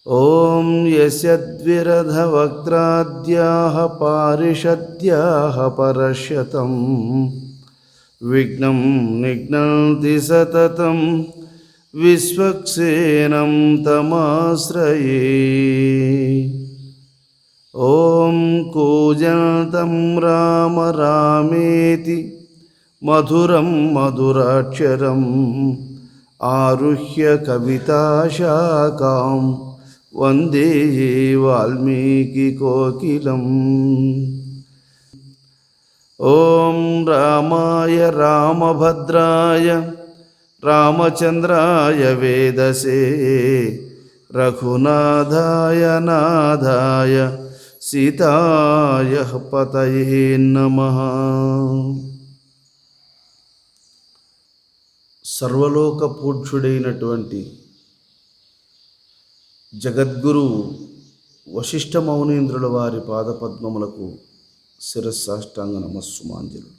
ఓం యస్యద్విరధవక్త్రాద్యాః పారిషద్యాః పరశ్యతం విఘ్నం నిఘ్నంతి సతతం విశ్వక్సేనం తమాశ్రయే. ఓం కూజంతం రామ రామేతి మధురం మధురాక్షరం ఆరుహ్య కవితాశాఖాం వందే వాల్మీకి కోకిలం. ఓం రామాయ రామభద్రాయ రామచంద్రాయ వేదసే రఘునాథాయ నాథాయ సీతాయ పతయే నమః. సర్వలోక పూజ్యుడైనటువంటి జగద్గురు వశిష్ఠ మౌనీంద్రుల వారి పాదపద్మములకు శిరస్సాష్టాంగ నమస్సుమాంజలు.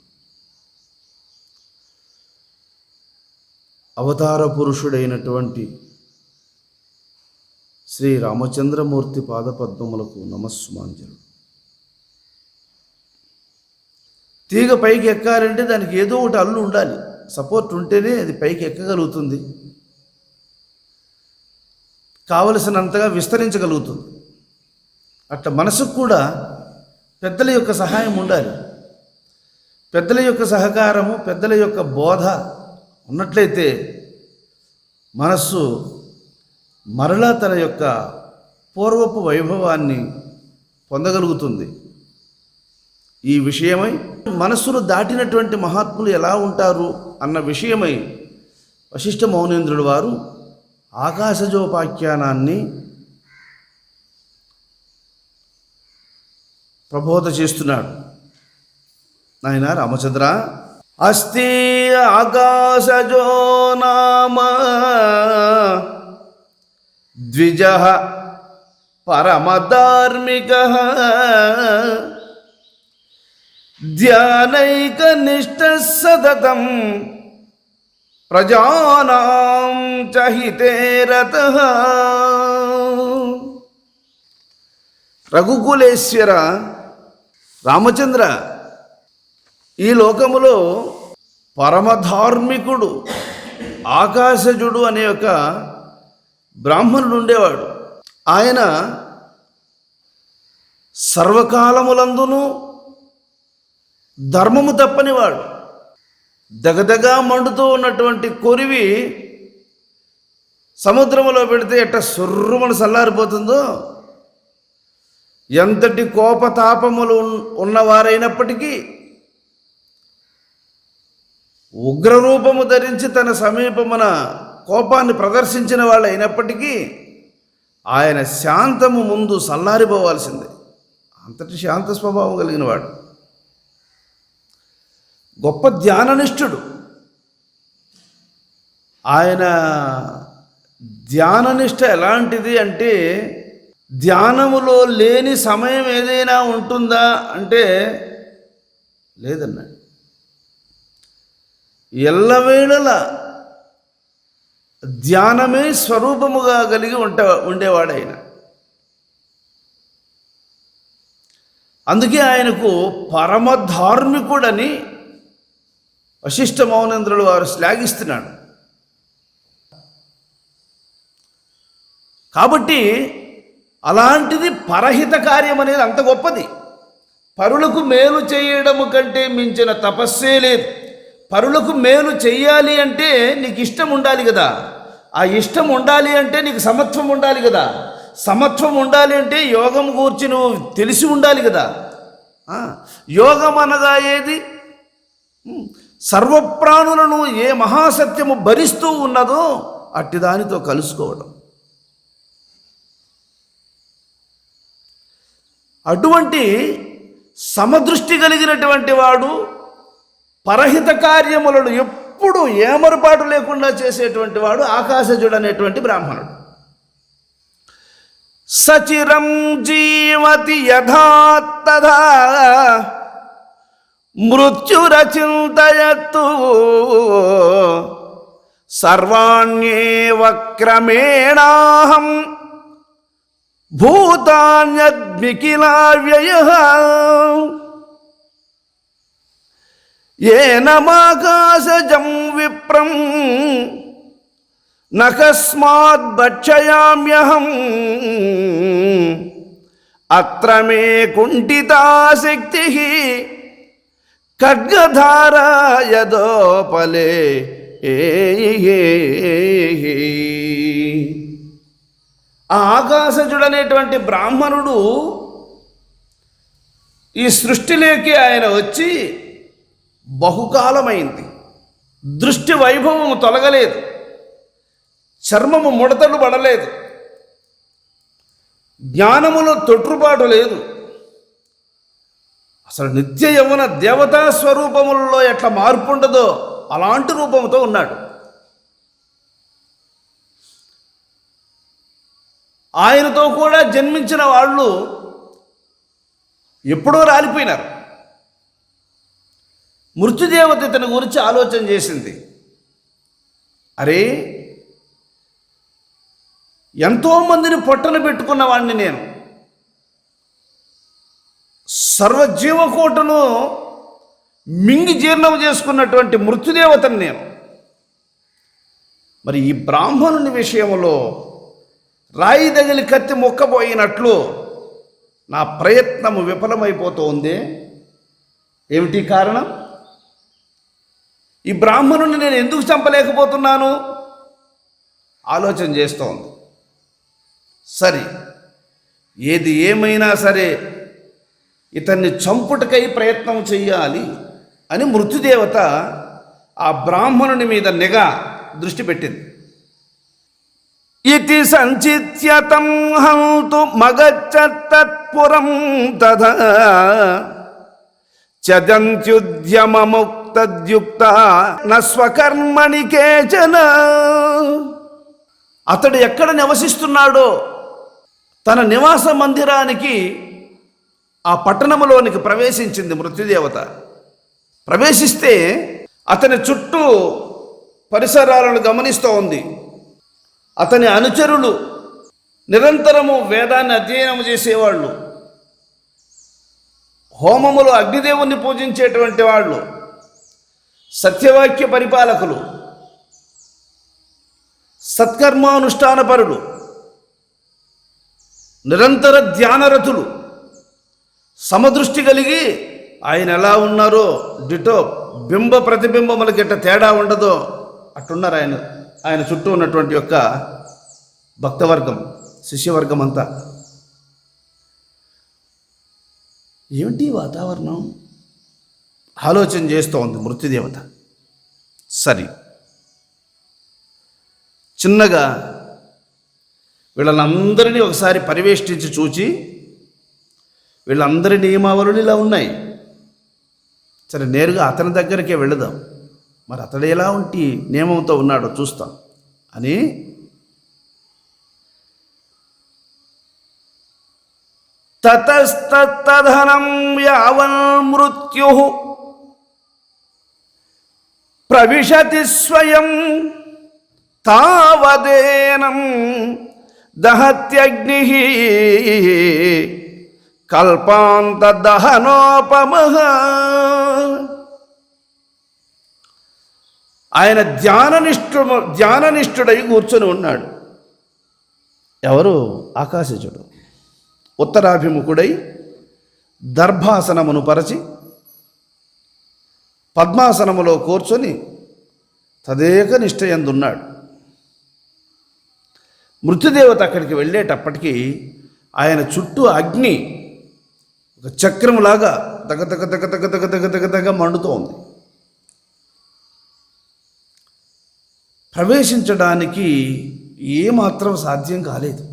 అవతార పురుషుడైనటువంటి శ్రీ రామచంద్రమూర్తి పాదపద్మములకు నమస్సుమాంజలు. తీగ పైకి ఎక్కాలంటే దానికి ఏదో ఒకటి అల్లు ఉండాలి, సపోర్ట్ ఉంటేనే అది పైకి ఎక్కగలుగుతుంది, కావలసినంతగా విస్తరించగలుగుతుంది. అట్లా మనసుకు కూడా పెద్దల యొక్క సహాయం ఉండాలి. పెద్దల యొక్క సహకారము, పెద్దల యొక్క బోధ ఉన్నట్లయితే మనస్సు మరలా తన యొక్క పూర్వపు వైభవాన్ని పొందగలుగుతుంది. ఈ విషయమై మనస్సును దాటినటువంటి మహాత్ములు ఎలా ఉంటారు అన్న విషయమై వశిష్ఠ మౌనేంద్రుడు వారు ఆకాశజోపాఖ్యానాన్ని ప్రబోధ చేస్తున్నాడు. నాయన రామచంద్ర, అస్తి ఆకాశజో నామ ద్విజః పరమధార్మికః ధ్యానైకనిష్టః సతతం ప్రజానాం చ హితే రతః. రఘుకులేశ్వర రామచంద్ర, ఈ లోకములో పరమధార్మికుడు ఆకాశజుడు అనే ఒక బ్రాహ్మణుడు ఉండేవాడు. ఆయన సర్వకాలములందును ధర్మము తప్పనివాడు. దగదగా మండుతూ ఉన్నటువంటి కొరివి సముద్రములో పెడితే ఎట్ట సుర్రుమని చల్లారిపోతుందో, ఎంతటి కోపతాపములు ఉన్నవారైనప్పటికీ ఉగ్రరూపము ధరించి తన సమీపమున కోపాన్ని ప్రదర్శించిన వాళ్ళు అయినప్పటికీ ఆయన శాంతము ముందు చల్లారిపోవాల్సిందే. అంతటి శాంత స్వభావం కలిగిన వాడు, గొప్ప ధ్యాననిష్ఠుడు. ఆయన ధ్యాననిష్ట ఎలాంటిది అంటే, ధ్యానములో లేని సమయం ఏదైనా ఉంటుందా అంటే లేదన్నాడు. ఎల్లవేళల ధ్యానమే స్వరూపముగా కలిగి ఉండేవాడు ఆయన. అందుకే ఆయనకు పరమధార్మికుడని వశిష్ఠ మౌనేంద్రుడు వారు శ్లాఘిస్తున్నాడు. కాబట్టి అలాంటిది పరహిత కార్యం అనేది అంత గొప్పది. పరులకు మేలు చేయడము కంటే మించిన తపస్సే లేదు. పరులకు మేలు చెయ్యాలి అంటే నీకు ఇష్టం ఉండాలి కదా, ఆ ఇష్టం ఉండాలి అంటే నీకు సమత్వం ఉండాలి కదా, సమత్వం ఉండాలి అంటే యోగం గూర్చి నువ్వు తెలిసి ఉండాలి కదా. యోగం అనగా ఏది? సర్వప్రాణులను ఏ మహాసత్యము భరిస్తూ ఉన్నదో అట్టి దానితో కలుసుకోవడం. అటువంటి సమదృష్టి కలిగినటువంటి వాడు పరహిత కార్యములను ఎప్పుడు ఏమరుపాటు లేకుండా చేసేటువంటి వాడు ఆకాశజుడు అనేటువంటి బ్రాహ్మణుడు. సచిరం జీవతి యథా తథా మృత్యురచింతయత్తు సర్వాణ్యేవ క్రమేణాహం భూతాన్యద్మికిలావ్యయః ఏనమాకాశజం విప్రం నకస్మాత్ భక్షయామ్యహం అత్ర మే కుంఠితాశక్తి ఖడ్గధారా యదోపలే. ఆ ఆకాశజుడనేటువంటి బ్రాహ్మణుడు ఈ సృష్టిలోకి ఆయన వచ్చి బహుకాలమైంది. దృష్టి వైభవము తొలగలేదు, చర్మము ముడతలు పడలేదు, జ్ఞానములో తొట్రుబాటు లేదు. అసలు నిత్య యవ్వన దేవతా స్వరూపములలో ఎట్లా మార్పు ఉండదో అలాంటి రూపంతో ఉన్నాడు. ఆయనతో కూడా జన్మించిన వాళ్ళు ఎప్పుడో రాలిపోయినారు. మృత్యుదేవత ఇతని గురించి ఆలోచన చేసింది. అరే, ఎంతోమందిని పొట్టన పెట్టుకున్న వాడిని నేను, సర్వజీవకోటను మింగి జీర్ణం చేసుకున్నటువంటి మృత్యుదేవతని నేను. మరి ఈ బ్రాహ్మణుని విషయంలో రాయి తగిలి కత్తి మొక్కబోయినట్లు నా ప్రయత్నము విఫలమైపోతుంది. ఏమిటి కారణం? ఈ బ్రాహ్మణుని నేను ఎందుకు చంపలేకపోతున్నాను ఆలోచన చేస్తోంది. సరే, ఏది ఏమైనా సరే ఇతన్ని చంపుటకై ప్రయత్నం చెయ్యాలి అని మృత్యుదేవత ఆ బ్రాహ్మణుని మీద నిఘా దృష్టి పెట్టింది. ఇతి సంచిత్యతం హంతు మగచ్చత్తత్పురం తథా చదంత్యుద్యమముక్తద్యుక్త నస్వకర్మణి కేచన. అతడు ఎక్కడ నివసిస్తున్నాడో తన నివాస మందిరానికి, ఆ పట్టణంలోనికి ప్రవేశించింది మృత్యుదేవత. ప్రవేశిస్తే అతని చుట్టూ పరిసరాలను గమనిస్తూ ఉంది. అతని అనుచరులు నిరంతరము వేదాన్ని అధ్యయనం చేసేవాళ్ళు, హోమములు అగ్నిదేవుణ్ణి పూజించేటువంటి వాళ్ళు, సత్యవాక్య పరిపాలకులు, సత్కర్మానుష్ఠానపరులు, నిరంతర ధ్యానరతులు, సమదృష్టి కలిగి ఆయన ఎలా ఉన్నారో డిటో బింబ ప్రతిబింబములకి ఎట్ట తేడా ఉండదో అట్టున్నారు ఆయన చుట్టూ ఉన్నటువంటి యొక్క భక్తవర్గం, శిష్యవర్గం అంతా. ఏమిటి వాతావరణం ఆలోచన చేస్తూ ఉంది మృత్యుదేవత. సరి, చిన్నగా వీళ్ళందరినీ ఒకసారి పరివేష్టించి చూచి, వీళ్ళందరి నియమావళులు ఇలా ఉన్నాయి, సరే నేరుగా అతని దగ్గరికే వెళదాం, మరి అతడు ఎలా ఉంటి నియమంతో ఉన్నాడో చూస్తాం అని తతస్తద్ధనం యావన్ మృత్యు ప్రవిశతి స్వయం తావదేనం దహత్యగ్ని కల్పాంత దహనోపమః. ఆయన ధ్యాననిష్ఠుడై కూర్చొని ఉన్నాడు. ఎవరు? ఆకాశజుడు. ఉత్తరాభిముఖుడై దర్భాసనమును పరచి పద్మాసనములో కూర్చొని తదేక నిష్ఠయందున్నాడు. మృత్యుదేవత అక్కడికి వెళ్ళేటప్పటికీ ఆయన చుట్టూ అగ్ని ఒక చక్రములాగా దగ దగ దగ దగ దగ దగ దగ దగ మండుతూ ఉంది. ప్రవేశించడానికి ఏమాత్రం సాధ్యం కాలేదు.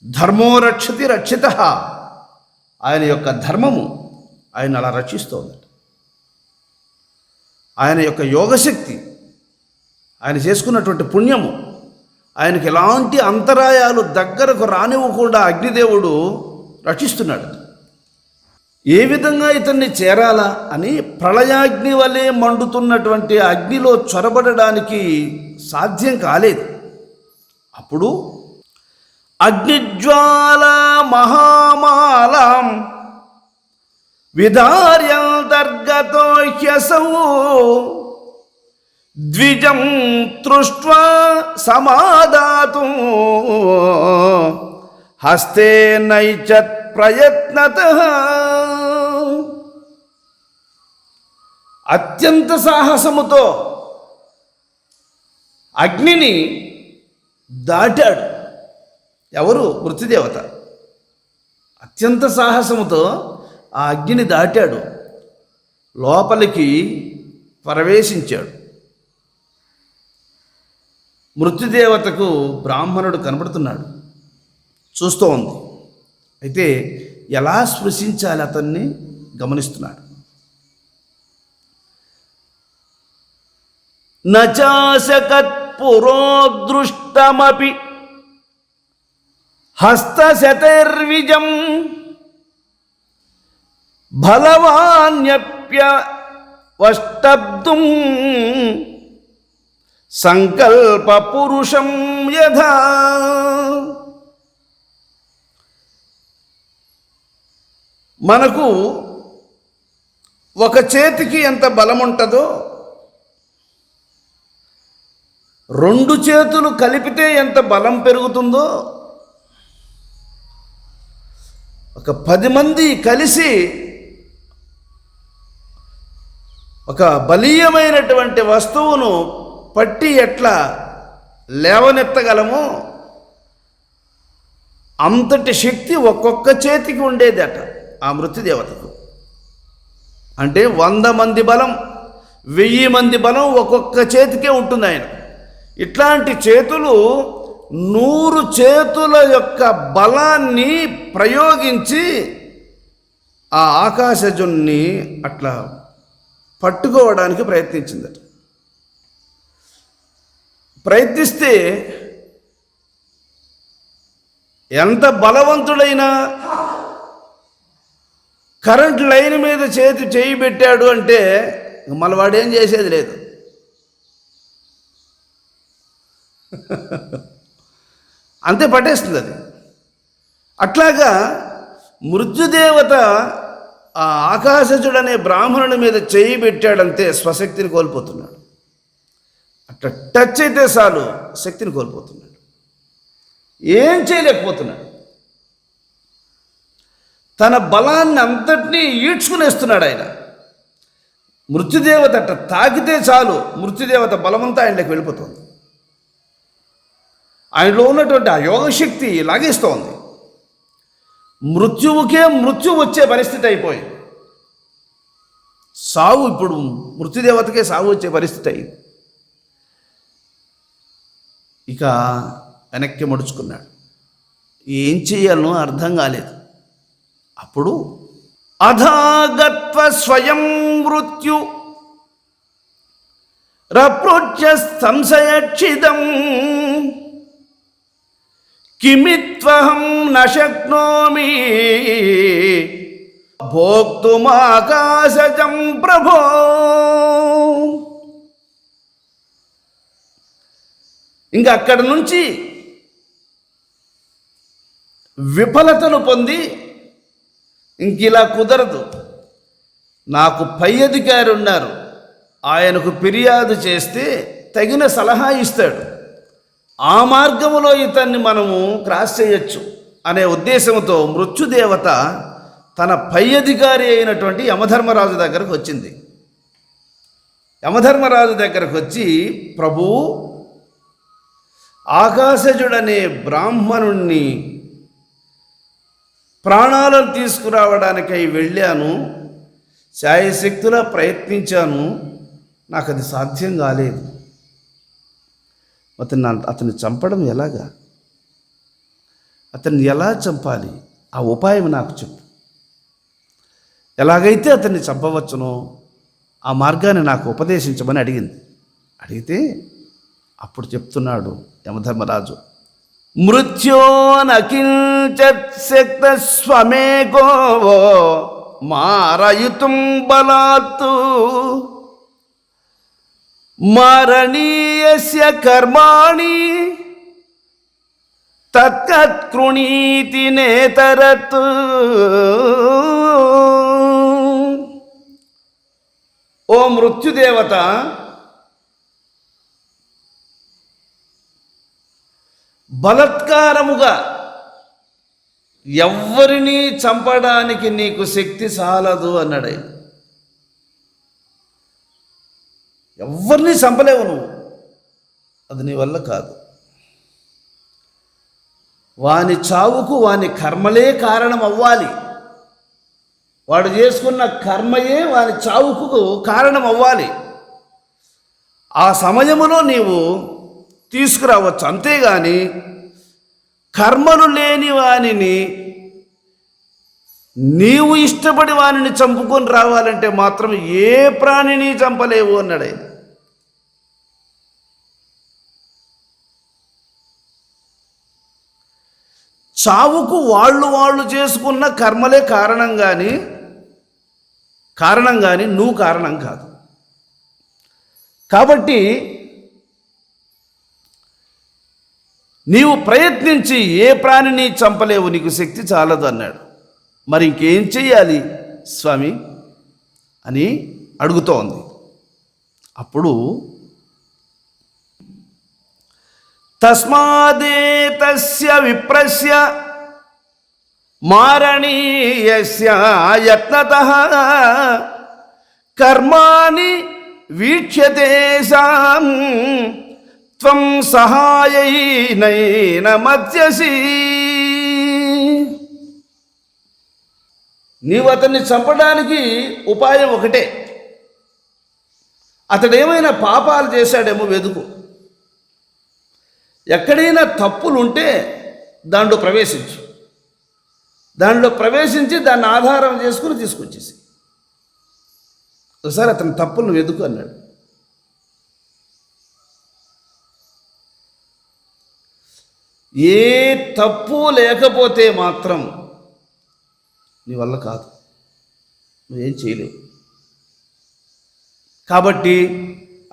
ధర్మో రక్షతి రక్షిత, ఆయన యొక్క ధర్మము ఆయన అలా రక్షిస్తోంది. ఆయన యొక్క యోగశక్తి, ఆయన చేసుకున్నటువంటి పుణ్యము, ఆయనకి ఎలాంటి అంతరాయాలు దగ్గరకు రానివ్వకుండా అగ్నిదేవుడు రక్షిస్తున్నాడు. ఏ విధంగా ఇతన్ని చేరాలా అని ప్రళయాగ్ని వలె మండుతున్నటువంటి అగ్నిలో చొరబడడానికి సాధ్యం కాలేదు. అప్పుడు అగ్నిజ్వాలా మహామాలాం విధార్యంతర్గతో హ్యసౌ ద్విజం తృష్ట్వా సమాదాతుం హస్తే నైచత్ ప్రయత్నతః. అత్యంత సాహసముతో అగ్నిని దాటాడు. ఎవరు? మృత్యుదేవత. అత్యంత సాహసముతో ఆ అగ్నిని దాటాడు, లోపలికి ప్రవేశించాడు. మృత్యుదేవతకు బ్రాహ్మణుడు కనబడుతున్నాడు, చూస్తూ ఉంది. అయితే ఎలా స్పృశించాలి అతన్ని గమనిస్తున్నాడు. నచాశకత్ పురోదృష్టమపి హస్తశతైర్విజం బలవాన్యప్యవష్టబ్దుం సంకల్ప పురుషం యథా. మనకు ఒక చేతికి ఎంత బలం ఉంటుందో, రెండు చేతులు కలిపితే ఎంత బలం పెరుగుతుందో, ఒక 10 మంది కలిసి ఒక బలీయమైనటువంటి వస్తువును పట్టి ఎట్లా లేవనెత్తగలమో అంతటి శక్తి ఒక్కొక్క చేతికి ఉండేదట ఆ మృత్యుదేవతకు. అంటే 100 మంది బలం, 1000 మంది బలం ఒక్కొక్క చేతికే ఉంటుంది ఆయన. ఇట్లాంటి చేతులు 100 చేతుల యొక్క బలాన్ని ప్రయోగించి ఆ ఆకాశజున్ని అట్లా పట్టుకోవడానికి ప్రయత్నించిందట. ప్రయత్నిస్తే ఎంత బలవంతుడైనా కరెంట్ లైన్ మీద చేయి పెట్టాడు అంటే మళ్ళీ వాడు ఏం చేసేది లేదు. అంతే, పట్టేస్తుంది అది. అట్లాగా మృత్యుదేవత ఆ ఆకాశజుడనే బ్రాహ్మణుడి మీద చేయి పెట్టాడంతే స్వశక్తిని కోల్పోతున్నాడు. అట్లా టచ్ అయితే చాలు శక్తిని కోల్పోతున్నాడు, ఏం చేయలేకపోతున్నాడు. తన బలాన్ని అంతటినీ ఈడ్చుకునేస్తున్నాడు ఆయన. మృత్యుదేవత అట్లా తాకితే చాలు మృత్యుదేవత బలమంతా ఆయనలోకి వెళ్ళిపోతుంది. ఆయనలో ఉన్నటువంటి ఆ యోగశక్తి లాగేస్తోంది. మృత్యువుకే మృత్యువు వచ్చే పరిస్థితి అయిపోయింది. సావు, ఇప్పుడు మృత్యుదేవతకే సావు వచ్చే పరిస్థితి అయింది. ఇక వెనక్కి ముడుచుకున్నాడు, ఏం చేయాలనో అర్థం కాలేదు. అప్పుడు అధాగత్వ స్వయం మృత్యు రప్రోచ్య సంశయక్షితం కిమిత్వహం న శక్నోమి భోక్తుమాకాశజం ప్రభో. ఇంకా అక్కడి నుంచి విఫలతను పొంది ఇంక ఇలా కుదరదు, నాకు పై అధికారి ఉన్నారు, ఆయనకు ఫిర్యాదు చేస్తే తగిన సలహా ఇస్తాడు, ఆ మార్గములో ఇతన్ని మనము క్రాస్ చేయొచ్చు అనే ఉద్దేశంతో మృత్యుదేవత తన పై అధికారి అయినటువంటి యమధర్మరాజు దగ్గరకు వచ్చింది. యమధర్మరాజు దగ్గరకు వచ్చి, ప్రభు, ఆకాశజుడనే బ్రాహ్మణుణ్ణి ప్రాణాలను తీసుకురావడానికై వెళ్ళాను, శాయశక్తులా ప్రయత్నించాను, నాకు అది సాధ్యం కాలేదు. అతన్ని చంపడం ఎలాగా? అతన్ని ఎలా చంపాలి? ఆ ఉపాయం నాకు చెప్పు. ఎలాగైతే అతన్ని చంపవచ్చునో ఆ మార్గాన్ని నాకు ఉపదేశించమని అడిగింది. అడిగితే అప్పుడు చెప్తున్నాడు యమధర్మరాజు, మృత్యో నకించత్ శక్త స్వమేకో మారయుతుం బలాత్తు మారణీయస్య కర్మాణి తత్కృణీతి నేతరత్. ఓ మృత్యుదేవత, బలత్కారముగా ఎవ్వరినీ చంపడానికి నీకు శక్తి చాలదు అన్నాడు. ఎవ్వరినీ చంపలేవు నువ్వు, అది నీ వల్ల కాదు. వాని చావుకు వాని కర్మలే కారణం అవ్వాలి. వాడు చేసుకున్న కర్మయే వాని చావుకు కారణం అవ్వాలి. ఆ సమయములో నీవు తీసుకురావచ్చు, అంతేగాని కర్మలు లేని వానిని నీవు ఇష్టపడి వానిని చంపుకొని రావాలంటే మాత్రం ఏ ప్రాణిని చంపలేవు అన్నాడు. చావుకు వాళ్ళు చేసుకున్న కర్మలే కారణం కానీ నువ్వు కారణం కాదు. కాబట్టి నీవు ప్రయత్నించి ఏ ప్రాణిని చంపలేవు, నీకు శక్తి చాలదు అన్నాడు. మరి ఇంకేం చెయ్యాలి స్వామి అని అడుగుతోంది. అప్పుడు తస్మాదేతస్య విప్రస్య మారణీయస్య యత్నతః కర్మాణి వీక్ష్యతేషాం త్వం సహాయైనైన మత్స్యసి. నీవు అతన్ని చంపడానికి ఉపాయం ఒకటే. అతడేమైనా పాపాలు చేశాడేమో వెదుకు. ఎక్కడైనా తప్పులుంటే దాంట్లో ప్రవేశించు. దాంట్లో ప్రవేశించి దాన్ని ఆధారం చేసుకుని తీసుకొచ్చేసి ఒకసారి అతని తప్పులను వెదుకు అన్నాడు. ఏ తప్పు లేకపోతే మాత్రం నీ వల్ల కాదు, నువ్వేం చేయలేవు. కాబట్టి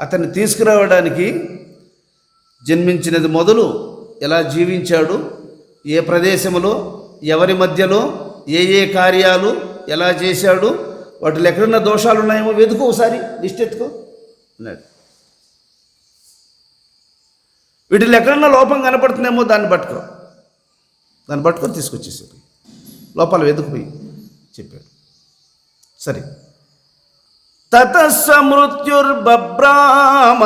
అతన్ని తీసుకురావడానికి జన్మించినది మొదలు ఎలా జీవించాడు, ఏ ప్రదేశంలో, ఎవరి మధ్యలో, ఏ కార్యాలు ఎలా చేశాడు, వాటిలో ఎక్కడన్నా దోషాలు ఉన్నాయేమో వెతుకు, ఒకసారి లిస్ట్ ఎత్తుకో అన్నాడు. వీటిలో ఎక్కడన్నా లోపం కనపడుతుందేమో దాన్ని పట్టుకొని తీసుకొచ్చేసాడు. లోపాలు వెతుకుపోయి చెప్పాడు. సరే. తతస్స మృత్యుర్బభ్రామ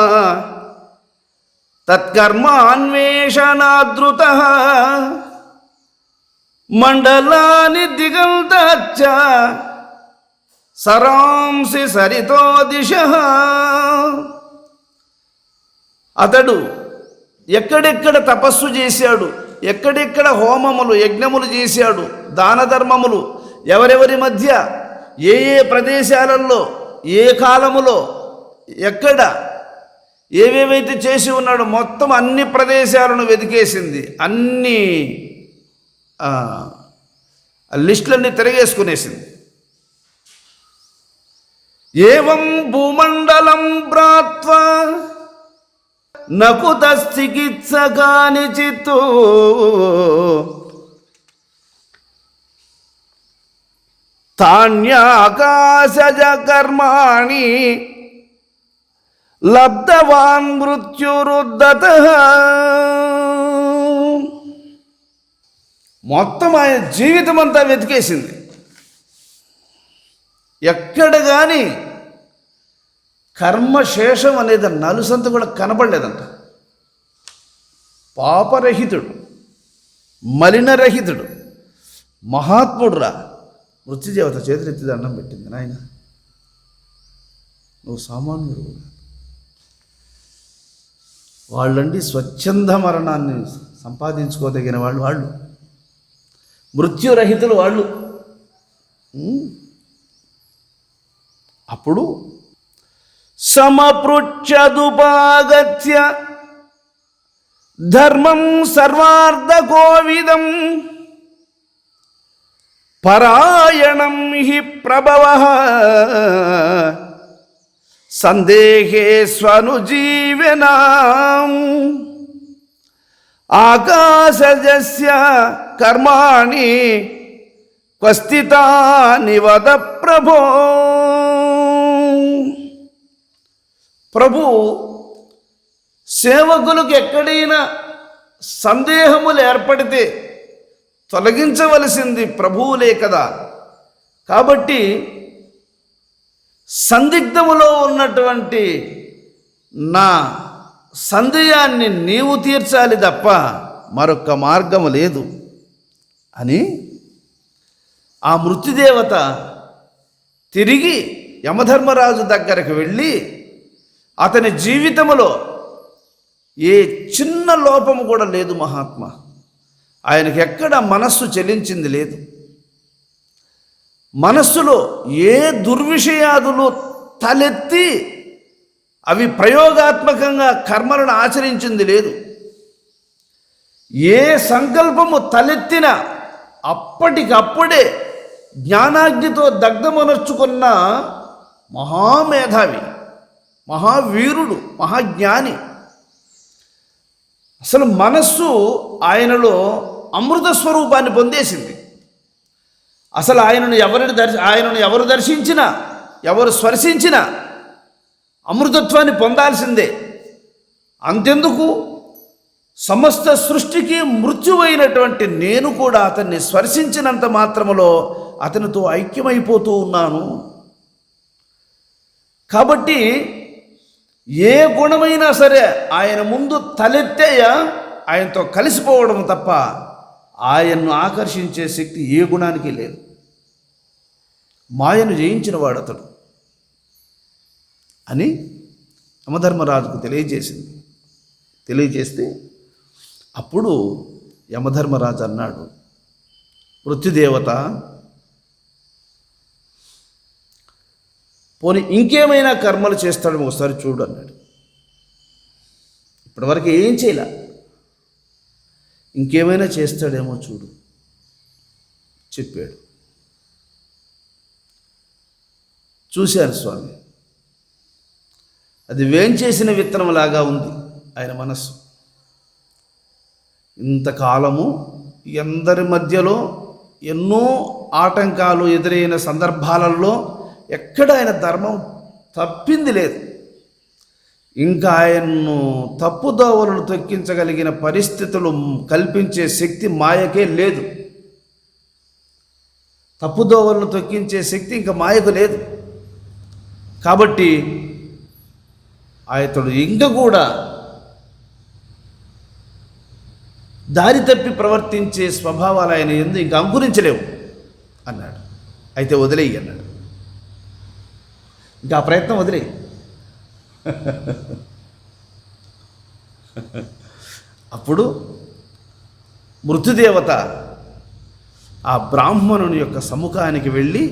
తత్కర్మాన్వేషణాదృతః మండలాని దిగంతాచ్చ సరాంసి సరితో దిశః. అతడు ఎక్కడెక్కడ తపస్సు చేశాడు, ఎక్కడెక్కడ హోమములు యజ్ఞములు చేశాడు, దాన ధర్మములు ఎవరెవరి మధ్య, ఏ ప్రదేశాలలో, ఏ కాలములో, ఎక్కడ ఏవేవైతే చేసి ఉన్నాడో మొత్తం అన్ని ప్రదేశాలను వెతికేసింది. అన్ని లిస్టులన్నీ తిరగేసుకునేసింది. ఏవం భూమండలం భ్రాత్వా నకుత చికిత్సకాని చిత్తు తాన్యాకాశజ కర్మాణి లబ్ధవాన్ మృత్యురుద్ధతః. మొత్తం ఆయన జీవితం అంతా వెతికేసింది. ఎక్కడ కానీ కర్మశేషం అనేది నలుసంత కూడా కనబడలేదంట. పాపరహితుడు, మలినరహితుడు, మహాత్ముడు రా. మృత్యుదేవత చేతులెత్తి దండం పెట్టింది. నాయన నువ్వు సామాన్యుడు. వాళ్ళండి స్వచ్ఛంద మరణాన్ని సంపాదించుకోదగిన వాళ్ళు మృత్యురహితులు వాళ్ళు. అప్పుడు సమపృచ్ఛదుపాగత్య ధర్మం సర్వార్ధకోవిదం పరాయణం హి ప్రభవః సందేహే స్వనుజీవనాం ఆకాశజస్య కర్మాణి క్వస్థితాని వద ప్రభో. ప్రభు సేవకులకు ఎక్కడైనా సందేహములు ఏర్పడితే తొలగించవలసింది ప్రభువులే కదా. కాబట్టి సందిగ్ధములో ఉన్నటువంటి నా సందేహాన్ని నీవు తీర్చాలి తప్ప మరొక మార్గము లేదు అని ఆ మృత్యుదేవత తిరిగి యమధర్మరాజు దగ్గరకు వెళ్ళి అతని జీవితంలో ఏ చిన్న లోపము కూడా లేదు మహాత్మా. ఆయనకి ఎక్కడ మనస్సు చెలించింది లేదు. మనస్సులో ఏ దుర్విషయాదులు తలెత్తి అవి ప్రయోగాత్మకంగా కర్మలను ఆచరించింది లేదు. ఏ సంకల్పము తలెత్తినా అప్పటికప్పుడే జ్ఞానాగ్నితో దగ్ధమనర్చుకున్న మహామేధావి, మహావీరుడు, మహాజ్ఞాని. అసలు మనస్సు ఆయనలో అమృత స్వరూపాన్ని పొందేసింది. అసలు ఆయనను ఎవరు దర్శించినా, ఎవరు స్పర్శించినా అమృతత్వాన్ని పొందాల్సిందే. అంతెందుకు, సమస్త సృష్టికి మృత్యువైనటువంటి నేను కూడా అతన్ని స్పర్శించినంత మాత్రములో అతనితో ఐక్యమైపోతూ ఉన్నాను. కాబట్టి ఏ గుణమైనా సరే ఆయన ముందు తలెత్తేయ ఆయనతో కలిసిపోవడం తప్ప ఆయన్ను ఆకర్షించే శక్తి ఏ గుణానికి లేదు. మాయను జయించిన వాడు అతడు అని యమధర్మరాజుకు తెలియజేస్తే అప్పుడు యమధర్మరాజు అన్నాడు, మృత్యుదేవత, పోనీ ఇంకేమైనా కర్మలు చేస్తాడేమో ఒకసారి చూడు అన్నాడు. ఇప్పటివరకు ఏం చేయలే, ఇంకేమైనా చేస్తాడేమో చూడు చెప్పాడు. చూశారు స్వామి, అది వేంచేసిన విత్తనంలాగా ఉంది ఆయన మనస్సు. ఇంతకాలము ఎందరి మధ్యలో ఎన్నో ఆటంకాలు ఎదురైన సందర్భాలలో ఎక్కడ ఆయన ధర్మం తప్పింది లేదు. ఇంకా ఆయన్ను తప్పుదోవలను తొక్కించగలిగిన పరిస్థితులు కల్పించే శక్తి మాయకే లేదు. తప్పుదోవలను తొక్కించే శక్తి ఇంకా మాయకు లేదు. కాబట్టి ఆయతడు ఇంకా కూడా దారి తప్పి ప్రవర్తించే స్వభావాలు ఆయన ఎందుకు ఇంకా అంకురించలేవు అన్నాడు. అయితే వదిలేయి అన్నాడు. ఇంకా ఆ ప్రయత్నం వదిలేయి. అప్పుడు మృత్యుదేవత ఆ బ్రాహ్మణుని యొక్క సముఖానికి వెళ్ళి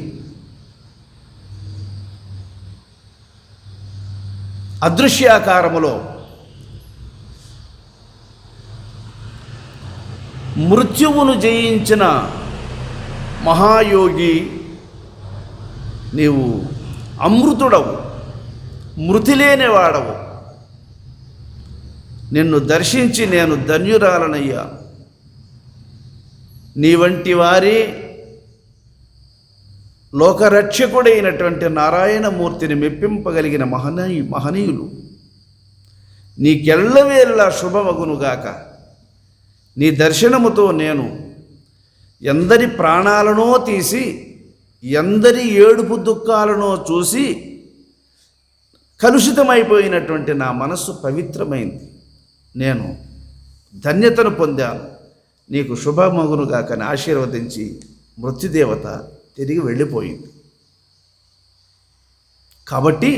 అదృశ్యాకారములో మృత్యువును జయించిన మహాయోగి, నీవు అమృతుడవు, మృతి లేనివాడవు, నిన్ను దర్శించి నేను ధన్యురాలనయ్యా. నీ వంటి వారి లోకరక్షకుడైనటువంటి నారాయణమూర్తిని మెప్పింపగలిగిన మహనీయులు నీకెల్లవేళలా శుభమగునుగాక. నీ దర్శనముతో నేను ఎందరి ప్రాణాలనో తీసి ఎందరి ఏడుపు దుఃఖాలనో చూసి కలుషితమైపోయినటువంటి నా మనస్సు పవిత్రమైంది. నేను ధన్యతను పొందాను. నీకు శుభమగునుగాకని ఆశీర్వదించి మృత్యుదేవత తిరిగి వెళ్ళిపోయింది. కాబట్టి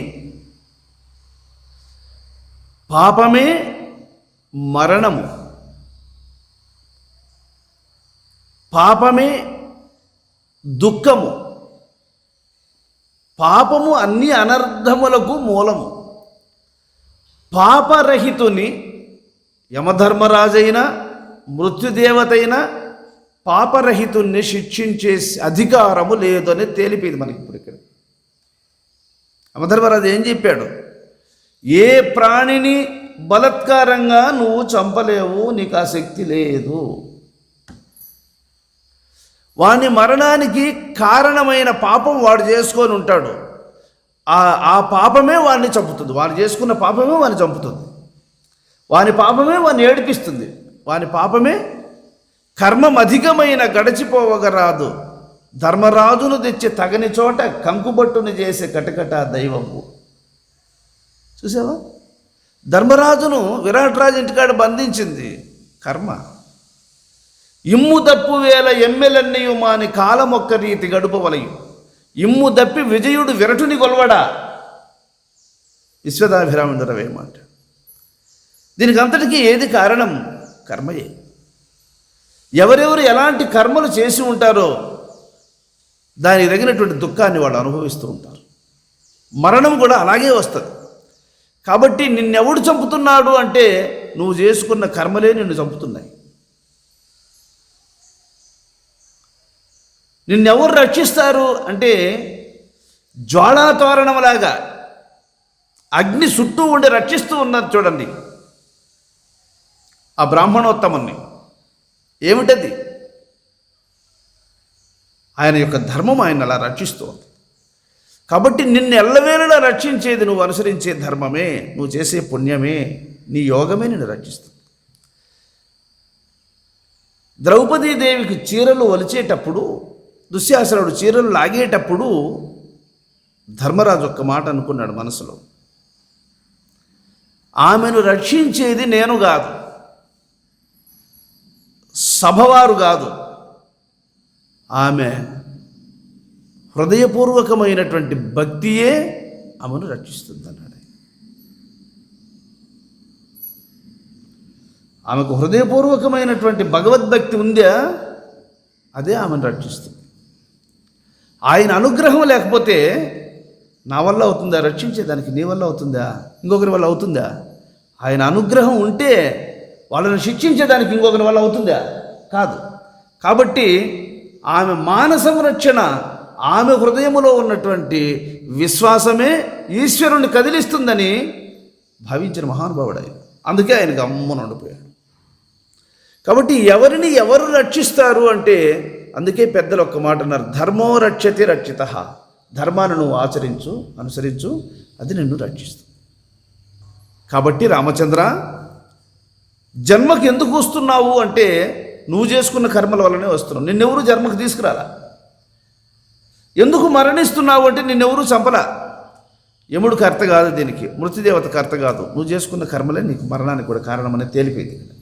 పాపమే మరణము, పాపమే దుఃఖము, పాపము అన్ని అనర్థములకు మూలము. పాపరహితుని యమధర్మరాజైన మృత్యుదేవతైన పాపరహితుణ్ణి శిక్షించే అధికారము లేదని తేలిపోయింది మనకి ఇప్పుడు ఇక్కడ. యమధర్మరాజు ఏం చెప్పాడు? ఏ ప్రాణిని బలత్కారంగా నువ్వు చంపలేవు, నీకు ఆ శక్తి లేదు. వాని మరణానికి కారణమైన పాపం వాడు చేసుకొని ఉంటాడు. ఆ పాపమే వాడిని చంపుతుంది. వాడు చేసుకున్న పాపమే వాడిని చంపుతుంది. వాని పాపమే వాడిని ఏడిపిస్తుంది. వాని పాపమే కర్మం అధికమైన గడచిపోవగరాదు, ధర్మరాజును తెచ్చి తగని చోట కంకుబట్టును చేసే కటకట దైవము. చూసావా, ధర్మరాజును విరాట్ రాజు ఇంటికాడ బంధించింది కర్మ. ఇమ్ము దప్పు వేల ఎమ్మెలన్నయు మాని కాలమొక్క రీతి గడుపవలయు, ఇమ్ము దప్పి విజయుడు విరటుని గొల్వడా. విశ్వదాభిరాముడు రవేమాట. దీనికి అంతటికీ ఏది కారణం? కర్మయే. ఎవరెవరు ఎలాంటి కర్మలు చేసి ఉంటారో దానికి తగినటువంటి దుఃఖాన్ని వాళ్ళు అనుభవిస్తూ ఉంటారు. మరణం కూడా అలాగే వస్తుంది. కాబట్టి నిన్నెవడు చంపుతున్నాడు అంటే నువ్వు చేసుకున్న కర్మలే నిన్ను చంపుతున్నాయి. నిన్నెవరు రక్షిస్తారు అంటే జ్వాళాతోరణంలాగా అగ్ని చుట్టూ ఉండి రక్షిస్తూ ఉన్నది చూడండి ఆ బ్రాహ్మణోత్తముని. ఏమిటది? ఆయన యొక్క ధర్మం ఆయన అలా రక్షిస్తూ ఉంది. కాబట్టి నిన్ను ఎల్లవేళలా రక్షించేది నువ్వు అనుసరించే ధర్మమే, నువ్వు చేసే పుణ్యమే, నీ యోగమే నిన్ను రక్షిస్తుంది. ద్రౌపదీదేవికి చీరలు ఒలిచేటప్పుడు, దుశ్శాసనుడు చీరలు లాగేటప్పుడు ధర్మరాజు ఒక్క మాట అనుకున్నాడు మనసులో, ఆమెను రక్షించేది నేను కాదు, సభవారు కాదు, ఆమె హృదయపూర్వకమైనటువంటి భక్తియే ఆమెను రక్షిస్తుంది అన్నాడు. ఆమెకు హృదయపూర్వకమైనటువంటి భగవద్భక్తి ఉందా, అదే ఆమెను రక్షిస్తుంది. ఆయన అనుగ్రహం లేకపోతే నా వల్ల అవుతుందా రక్షించేదానికి? నీ వల్ల అవుతుందా? ఇంకొకరి వల్ల అవుతుందా? ఆయన అనుగ్రహం ఉంటే వాళ్ళని శిక్షించేదానికి ఇంకొకరి వల్ల అవుతుందా? కాదు. కాబట్టి ఆమె మానస రక్షణ, ఆమె హృదయములో ఉన్నటువంటి విశ్వాసమే ఈశ్వరుణ్ణి కదిలిస్తుందని భావించిన మహానుభావుడు ఆయన. అందుకే ఆయన గమ్మున ఉండిపోయాడు. కాబట్టి ఎవరిని ఎవరు రక్షిస్తారు అంటే, అందుకే పెద్దలు ఒక్క మాట అన్నారు, ధర్మో రక్షతి రక్షిత. ధర్మాన్ని నువ్వు ఆచరించు, అనుసరించు, అది నిన్ను రక్షిస్తుంది. కాబట్టి రామచంద్ర, జన్మకు ఎందుకు వస్తున్నావు అంటే నువ్వు చేసుకున్న కర్మల వల్లనే వస్తున్నావు. నిన్నెవరు జన్మకు తీసుకురాలా. ఎందుకు మరణిస్తున్నావు అంటే నిన్నెవరూ చంపలా. యముడు కర్త కాదు, దీనికి మృత్యుదేవత కర్త కాదు. నువ్వు చేసుకున్న కర్మలే నీకు మరణానికి కూడా కారణం అనేది తేలిపోయింది.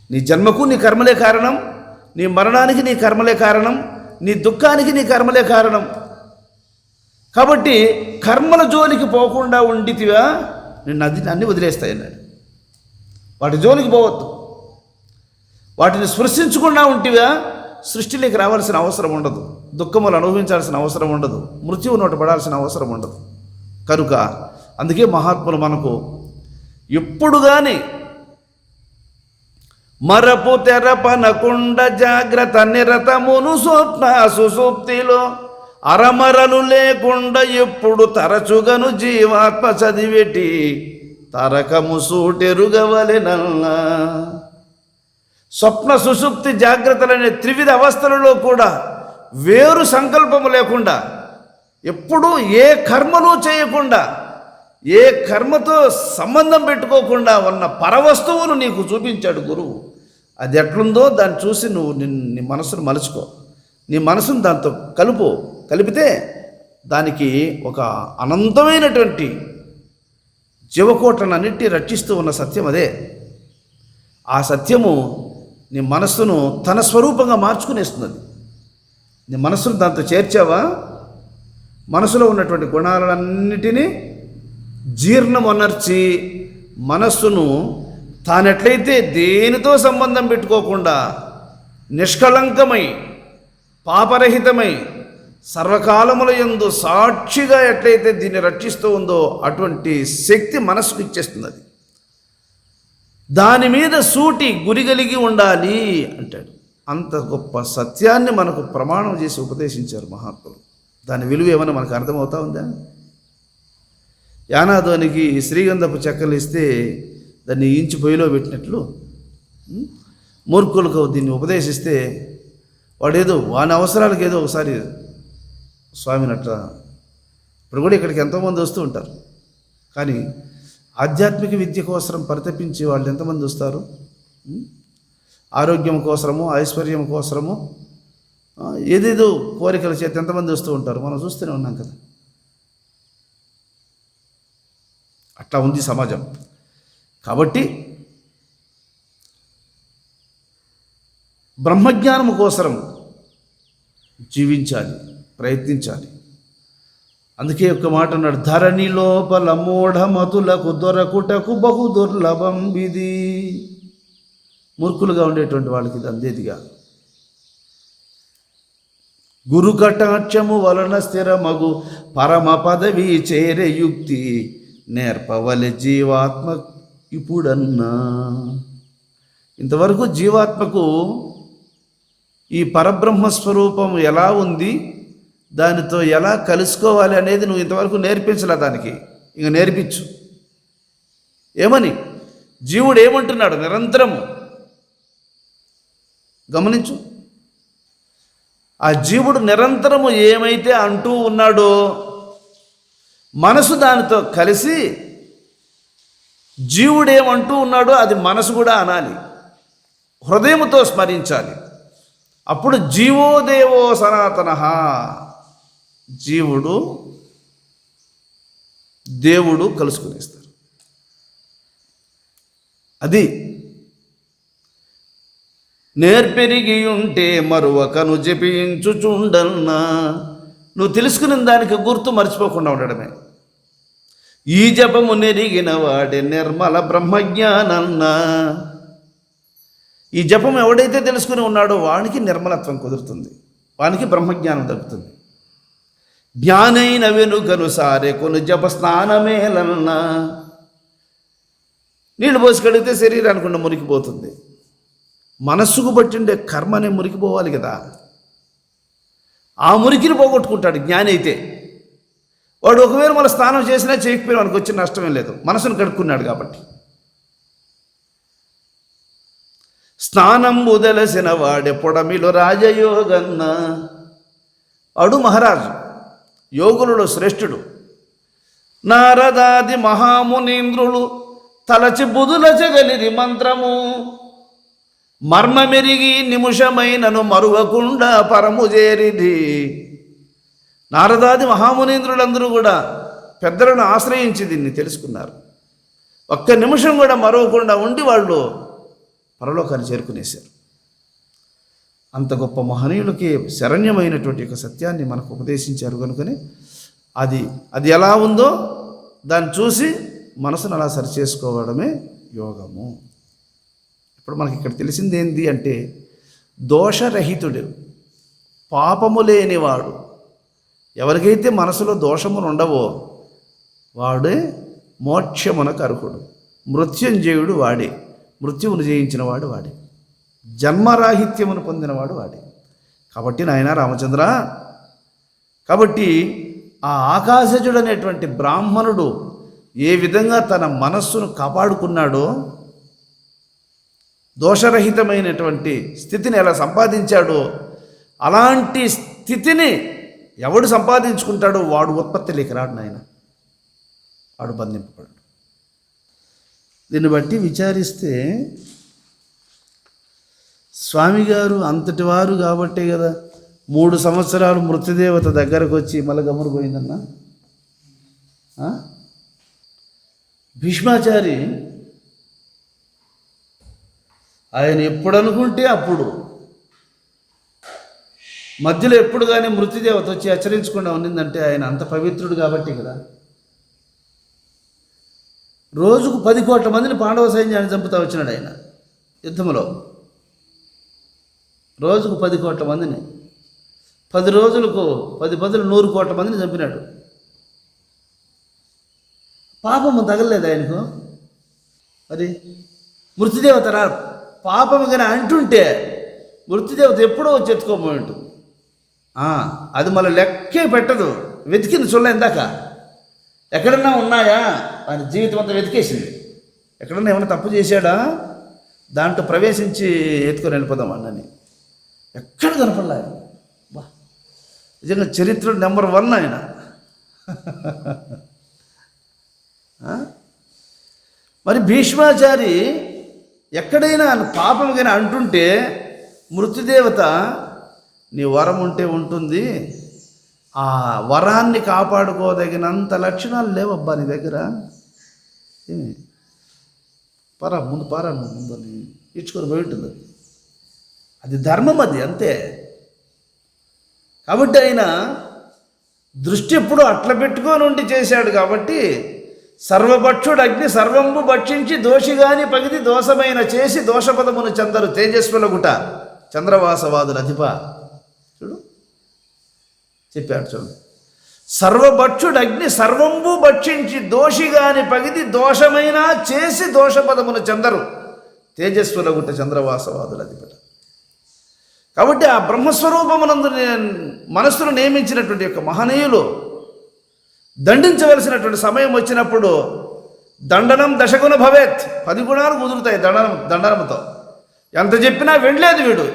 నీ జన్మకు నీ కర్మలే కారణం, నీ మరణానికి నీ కర్మలే కారణం, నీ దుఃఖానికి నీ కర్మలే కారణం. కాబట్టి కర్మల జోలికి పోకుండా ఉండితివా నిన్ను అన్ని వదిలేస్తాయి అన్నాడు. వాటి జోలికి పోవద్దు. వాటిని స్పృశించకుండా ఉంటివా సృష్టిలోకి రావాల్సిన అవసరం ఉండదు, దుఃఖములు అనుభవించాల్సిన అవసరం ఉండదు, మృత్యువు నోట పడాల్సిన అవసరం ఉండదు. కనుక అందుకే మహాత్ములు మనకు ఎప్పుడు కానీ మరపు తెరపనకుండ జాగ్రత్త నిరతమును స్వప్న సుషుప్తిలో అరమరలు లేకుండా ఎప్పుడు తరచుగను జీవాత్మ చదివెటి తరకము సూటెరుగవలెనల్లా. స్వప్న సుషుప్తి జాగ్రత్తలనే త్రివిధ అవస్థలలో కూడా వేరు సంకల్పము లేకుండా, ఎప్పుడూ ఏ కర్మలు చేయకుండా, ఏ కర్మతో సంబంధం పెట్టుకోకుండా ఉన్న పరవస్తువును నీకు చూపించాడు గురువు. అది ఎట్లుందో దాన్ని చూసి నువ్వు నీ మనసును మలుచుకో, నీ మనసును దాంతో కలిపితే దానికి ఒక అనంతమైనటువంటి జీవకోట్లనన్నింటినీ రక్షిస్తూ ఉన్న సత్యం అదే. ఆ సత్యము నీ మనస్సును తన స్వరూపంగా మార్చుకునేస్తున్నది. నీ మనస్సును దాంతో చేర్చావా, మనసులో ఉన్నటువంటి గుణాలన్నిటినీ జీర్ణమొనర్చి మనస్సును తానెట్లయితే దేనితో సంబంధం పెట్టుకోకుండా నిష్కళంకమై పాపరహితమై సర్వకాలముల యందు సాక్షిగా ఎట్లయితే దీన్ని రక్షిస్తూ ఉందో అటువంటి శక్తి మనసుకు ఇచ్చేస్తుంది. అది దాని మీద సూటి గురి కలిగి ఉండాలి అంటాడు. అంత గొప్ప సత్యాన్ని మనకు ప్రమాణం చేసి ఉపదేశించారు మహాత్ములు. దాని విలువ ఏమైనా మనకు అర్థమవుతా ఉందా? యానాదోనికి శ్రీగంధపు చెక్కలు ఇస్తే దాన్ని ఇంచి పొయ్యిలో పెట్టినట్లు మూర్ఖులకు దీన్ని ఉపదేశిస్తే వాడేదో వాని అవసరాలకు ఏదో ఒకసారి స్వామిని అట్లా ఇప్పుడు కూడా ఇక్కడికి ఎంతోమంది వస్తూ ఉంటారు. కానీ ఆధ్యాత్మిక విద్య కోసం పరితపించే వాళ్ళు ఎంతమంది వస్తారు? ఆరోగ్యం కోసము, ఐశ్వర్యం కోసము, ఏదేదో కోరికల చేత ఎంతమంది వస్తూ ఉంటారు. మనం చూస్తూనే ఉన్నాం కదా. అట్లా ఉంది సమాజం. కాబట్టి బ్రహ్మజ్ఞానం కోసం జీవించాలి, ప్రయత్నించాలి. అందుకే ఒక మాట అన్నాడు, ధరణి లోపల మూఢమతులకు దొరకుటకు బహు దుర్లభం ఇది. మూర్ఖులుగా ఉండేటువంటి వాళ్ళకి ఇది అందేదిగా. గురు కటాక్షము వలన స్థిరమగు పరమ పదవి చేరే యుక్తి నేర్పవలె జీవాత్మ ఇప్పుడన్నా. ఇంతవరకు జీవాత్మకు ఈ పరబ్రహ్మస్వరూపం ఎలా ఉంది, దానితో ఎలా కలుసుకోవాలి అనేది నువ్వు ఇంతవరకు నేర్పించలే. దానికి ఇంక నేర్పించు. ఏమని? జీవుడు ఏమంటున్నాడు నిరంతరము గమనించు. ఆ జీవుడు నిరంతరము ఏమైతే అంటూ ఉన్నాడో మనసు దానితో కలిసి జీవుడేమంటూ ఉన్నాడో అది మనసు కూడా అనాలి, హృదయముతో స్మరించాలి. అప్పుడు జీవోదేవో సనాతనః, జీవుడు దేవుడు కలుసుకునేస్తారు. అది నేర్పెరిగి ఉంటే మరువకను జపించుచుండన్నా. నువ్వు తెలుసుకున్న దానికి గుర్తు మర్చిపోకుండా ఉండడమే. ఈ జపము నెరిగిన వాడే నిర్మల బ్రహ్మజ్ఞానన్నా. ఈ జపం ఎవడైతే తెలుసుకుని ఉన్నాడో వానికి నిర్మలత్వం కుదురుతుంది, వానికి బ్రహ్మజ్ఞానం దక్కుతుంది. జ్ఞానైన వెనుకను సారే కొను జప స్నానమేలన్నా. నీళ్ళు పోసి కడిగితే శరీరానికి ఉన్న మురికిపోతుంది, మనస్సుకు బట్టిండే కర్మనే మురికిపోవాలి కదా. ఆ మురికిని పోగొట్టుకుంటాడు జ్ఞాని అయితే. వాడు ఒకవేళ మన స్నానం చేసినా చేయకపోయినా వానికి వచ్చిన నష్టమేం లేదు, మనసును కడుక్కున్నాడు కాబట్టి. స్నానం బుదలసిన వాడే పొడమిలో రాజయోగన్న. వాడు మహారాజు, యోగులలో శ్రేష్ఠుడు. నారదాది మహామునీంద్రులు తలచి బుధుల జగలిరి మంత్రము మర్మమెరిగి నిమిషమైనను మరువకుండా పరము చేరిది. నారదాది మహామునీంద్రులందరూ కూడా పెద్దలను ఆశ్రయించి దీన్ని తెలుసుకున్నారు. ఒక్క నిమిషం కూడా మరవకుండా ఉండి వాళ్ళు పరలోకాన్ని చేరుకునేశారు. అంత గొప్ప మహనీయులకి శరణ్యమైనటువంటి ఒక సత్యాన్ని మనకు ఉపదేశించారు కనుకనే అది ఎలా ఉందో దాన్ని చూసి మనసును అలా సరిచేసుకోవడమే యోగము. ఇప్పుడు మనకి ఇక్కడ తెలిసింది ఏంటి అంటే, దోషరహితుడు, పాపము లేనివాడు. ఎవరికైతే మనసులో దోషములు ఉండవో వాడే మోక్షమునకు అర్హుడు. మృత్యుంజయుడు వాడే, మృత్యువును జయించిన వాడు వాడే, జన్మరాహిత్యమును పొందినవాడు వాడే. కాబట్టి నాయన రామచంద్ర, కాబట్టి ఆ ఆకాశజుడు అనేటువంటి బ్రాహ్మణుడు ఏ విధంగా తన మనస్సును కాపాడుకున్నాడో, దోషరహితమైనటువంటి స్థితిని ఎలా సంపాదించాడో, అలాంటి స్థితిని ఎవడు సంపాదించుకుంటాడో వాడు ఉత్పత్తిలోకి రాడు నాయన, వాడు బంధింపబడు. దీన్ని బట్టి విచారిస్తే స్వామిగారు అంతటి వారు కాబట్టే కదా 3 సంవత్సరాలు మృత్యుదేవత దగ్గరకు వచ్చి మళ్ళీ గమ్మును పోయిందన్నా. భీష్మాచారి ఆయన ఎప్పుడు అనుకుంటే అప్పుడు, మధ్యలో ఎప్పుడు కానీ మృత్యుదేవత వచ్చి హెచ్చరించకుండా ఉన్నిందంటే ఆయన అంత పవిత్రుడు కాబట్టి కదా. రోజుకు 10 కోట్ల మందిని పాండవ సైన్యాన్ని చంపుతా వచ్చినాడు ఆయన యుద్ధంలో. రోజుకు 10 కోట్ల మందిని, 10 రోజులకు 10 బదులు 100 కోట్ల మందిని చంపినాడు. పాపము తగలలేదు ఆయనకు. మరి మృత్యుదేవత రా పాపము కానీ అంటుంటే మృత్యుదేవత ఎప్పుడో వచ్చి ఎత్తుకోబోయి ఉంటుంది. అది మళ్ళీ లెక్కే పెట్టదు. వెతికింది చూడలే ఇందాక, ఎక్కడన్నా ఉన్నాయా? ఆయన జీవితం అంతా వెతికేసింది. ఎక్కడన్నా ఏమైనా తప్పు చేశాడా, దాంట్లో ప్రవేశించి ఎత్తుకొని వెళ్ళిపోదాం అన్నని. ఎక్కడ కనపడలే ఆయన. బా, నిజంగా చరిత్ర నెంబర్ 1 ఆయన. మరి భీష్మాచారి ఎక్కడైనా పాపం కానీ అంటుంటే మృత్యుదేవత నీ వరం ఉంటే ఉంటుంది, ఆ వరాన్ని కాపాడుకోదగినంత లక్షణాలు లేవబ్బా నీ దగ్గర, ఏమి ముందు ముందు ఇచ్చుకొని పోయి ఉంటుంది. అది ధర్మం, అది అంతే. కాబట్టి ఆయన దృష్టి ఎప్పుడు అట్లా పెట్టుకొని ఉండి చేశాడు. కాబట్టి సర్వభక్షుడు అగ్ని సర్వంబు భక్షించి దోషిగాని పగిది దోషమైన చేసి దోషపదమును చందరు తేజస్వులగుట చంద్రవాసవాదుల అధిప. చూడు చెప్పాడు, చూడు. సర్వభక్షుడు అగ్ని సర్వంబు భక్షించి దోషిగాని పగిది దోషమైన చేసి దోషపదమును చందరు తేజస్వులగుట చంద్రవాసవాదుల అధిపట. కాబట్టి ఆ బ్రహ్మస్వరూపమునందు మనస్సును నియమించినటువంటి యొక్క మహనీయులు దండించవలసినటువంటి సమయం వచ్చినప్పుడు దండనం దశగుణ భవేత్, 10 గుణాలు కుదురుతాయి దండనంతో. ఎంత చెప్పినా వెళ్ళలేదు వీడు,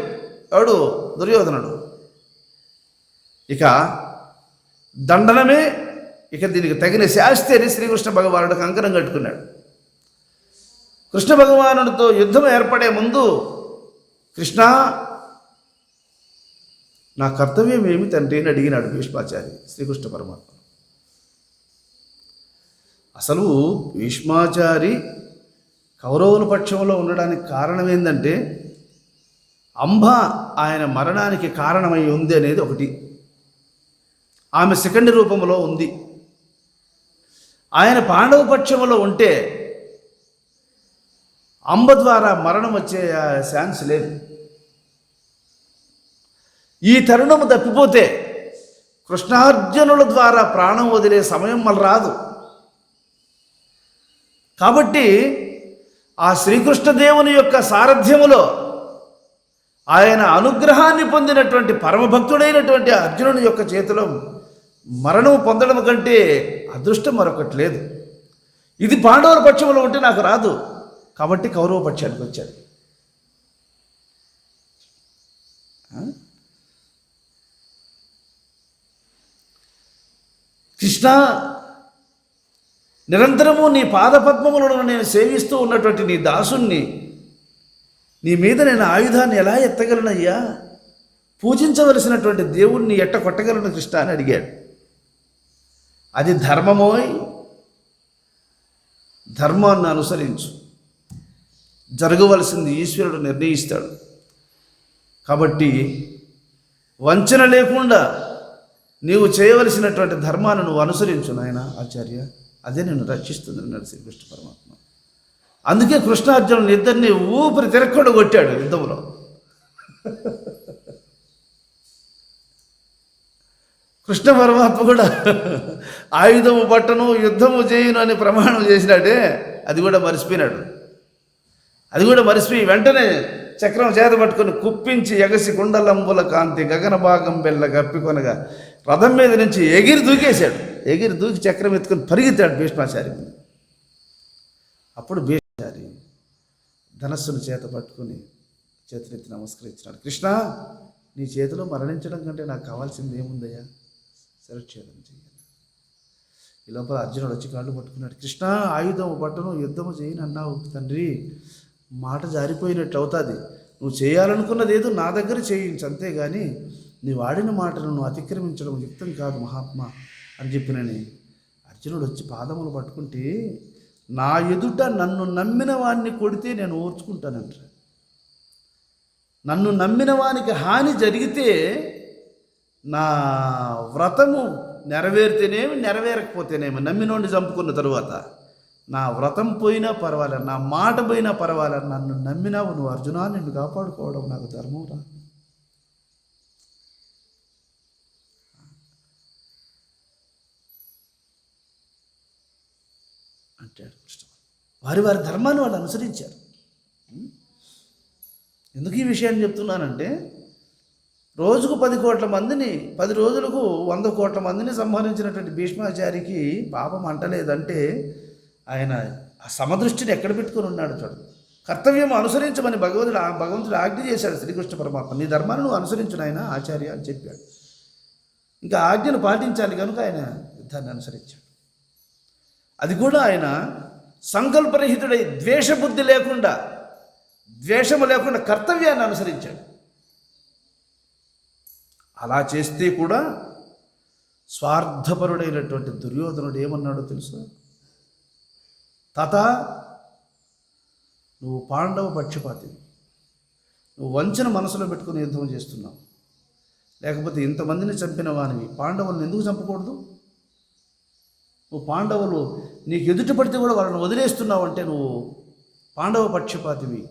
ఎవడు దుర్యోధనుడు. ఇక దండనమే ఇక దీనికి తగిన శాస్తి అని శ్రీకృష్ణ భగవానుడు కంకణం కట్టుకున్నాడు. కృష్ణ భగవానుడితో యుద్ధం ఏర్పడే ముందు, కృష్ణ నా కర్తవ్యం ఏమి తండ్రి అని అడిగినాడు భీష్మాచారి శ్రీకృష్ణ పరమాత్మ. అసలు భీష్మాచారి కౌరవుల పక్షంలో ఉండడానికి కారణం ఏంటంటే అంబ ఆయన మరణానికి కారణమై ఉంది అనేది ఒకటి. ఆమె సెకండ్ రూపంలో ఉంది. ఆయన పాండవ పక్షంలో ఉంటే అంబ ద్వారా మరణం వచ్చే ఛాన్స్ లేదు. ఈ తరుణము తప్పిపోతే కృష్ణార్జునుల ద్వారా ప్రాణం వదిలే సమయం మళ్ళీ రాదు. కాబట్టి ఆ శ్రీకృష్ణదేవుని యొక్క సారథ్యములో ఆయన అనుగ్రహాన్ని పొందినటువంటి పరమభక్తుడైనటువంటి అర్జునుని యొక్క చేతిలో మరణం పొందడం కంటే అదృష్టం మరొకటి లేదు. ఇది పాండవుల పక్షంలో ఉంటే నాకు రాదు, కాబట్టి కౌరవ పక్షానికి వచ్చాడు. కృష్ణ, నిరంతరము నీ పాదపద్మములను నేను సేవిస్తూ ఉన్నటువంటి నీ దాసుణ్ణి, నీ మీద నేను ఆయుధాన్ని ఎలా ఎత్తగలనయ్యా? పూజించవలసినటువంటి దేవుణ్ణి ఎట్ట కొట్టగలను కృష్ణ అని అడిగాడు. అది ధర్మమోయ్, ధర్మాన్ని అనుసరించు, జరగవలసింది ఈశ్వరుడు నిర్ణయిస్తాడు. కాబట్టి వంచన లేకుండా నీవు చేయవలసినటువంటి ధర్మాన్ని నువ్వు అనుసరించు నాయన ఆచార్య, అదే నేను రక్షిస్తుంది అన్నాడు శ్రీకృష్ణ పరమాత్మ. అందుకే కృష్ణార్జునుని ఇద్దరిని ఊపిరి తిరగకుండా కొట్టాడు యుద్ధంలో. కృష్ణ పరమాత్మ కూడా ఆయుధము పట్టను యుద్ధము చేయును అని ప్రమాణం చేసినాడే, అది కూడా మరిచిపోయినాడు. అది కూడా మరిచిపోయి వెంటనే చక్రం చేత పట్టుకొని కుప్పించి ఎగసి కుండలంబుల కాంతి గగన భాగం బెల్ల కప్పికొనగా రథం మీద నుంచి ఎగిరి దూకేశాడు. ఎగిరి దూకి చక్రం ఎత్తుకొని పరిగెత్తాడు భీష్మాచారి. అప్పుడు భీష్మాచారి ధనస్సును చేత పట్టుకొని చేతులెత్తి నమస్కరించినాడు. కృష్ణ, నీ చేతిలో మరణించడం కంటే నాకు కావాల్సింది ఏముందయ్యా? శిరచ్ఛేదం చేయాలి. ఈ లోపల అర్జునుడు వచ్చి కాళ్ళు పట్టుకున్నాడు. కృష్ణ, ఆయుధము పట్టను యుద్ధము చేయను అన్నావు తండ్రి, మాట జారిపోయినట్టు అవుతుంది. నువ్వు చేయాలనుకున్నది ఏదో నా దగ్గర చేయించు, అంతేగాని నీ వాడిన మాటను నువ్వు అతిక్రమించడం యుక్తం కాదు మహాత్మా అని చెప్పినని అర్జునుడు వచ్చి పాదములు పట్టుకుంటే, నా ఎదుట నన్ను నమ్మిన వాడిని కొడితే నేను ఓర్చుకుంటానంట. నన్ను నమ్మిన వానికి హాని జరిగితే నా వ్రతము నెరవేరితేనేమి నెరవేరకపోతేనేమి, నమ్మినోడిని చంపుకున్న తరువాత నా వ్రతం పోయినా పర్వాలేదు, నా మాట పోయినా పర్వాలేదు, నన్ను నమ్మినావు నువ్వు అర్జునా, నిన్ను కాపాడుకోవడం నాకు ధర్మం రా అంటాడు కృష్ణ. వారి వారి ధర్మాన్ని వాళ్ళు అనుసరించారు. ఎందుకు ఈ విషయాన్ని చెప్తున్నానంటే, రోజుకు 10 కోట్ల మందిని, 10 రోజులకు 100 కోట్ల మందిని సంహరించినటువంటి భీష్మాచారికి పాపం అంటలేదంటే ఆయన ఆ సమదృష్టిని ఎక్కడ పెట్టుకుని ఉన్నాడు చూడండి. కర్తవ్యం అనుసరించమని భగవంతుడు ఆజ్ఞ చేశాడు శ్రీకృష్ణ పరమాత్మ. నీ ధర్మాన్ని నువ్వు అనుసరించు నాయన ఆచార్య అని చెప్పాడు. ఇంకా ఆజ్ఞను పాటించాలి కనుక ఆయన యుద్ధాన్ని అనుసరించాడు. అది కూడా ఆయన సంకల్పరహితుడై ద్వేషబుద్ధి లేకుండా, ద్వేషము లేకుండా కర్తవ్యాన్ని అనుసరించాడు. అలా చేస్తే కూడా స్వార్థపరుడైనటువంటి దుర్యోధనుడు ఏమన్నాడో తెలుసు? తాత, నువ్వు పాండవ పక్షపాతి, నువ్వు వంచన మనసులో పెట్టుకుని యుద్ధం చేస్తున్నావు. లేకపోతే ఇంతమందిని చంపిన వానివి పాండవులను ఎందుకు చంపకూడదు? నువ్వు పాండవులు నీకు ఎదుట పడితే కూడా వాళ్ళని వదిలేస్తున్నావు అంటే నువ్వు పాండవ పక్షపాతివి,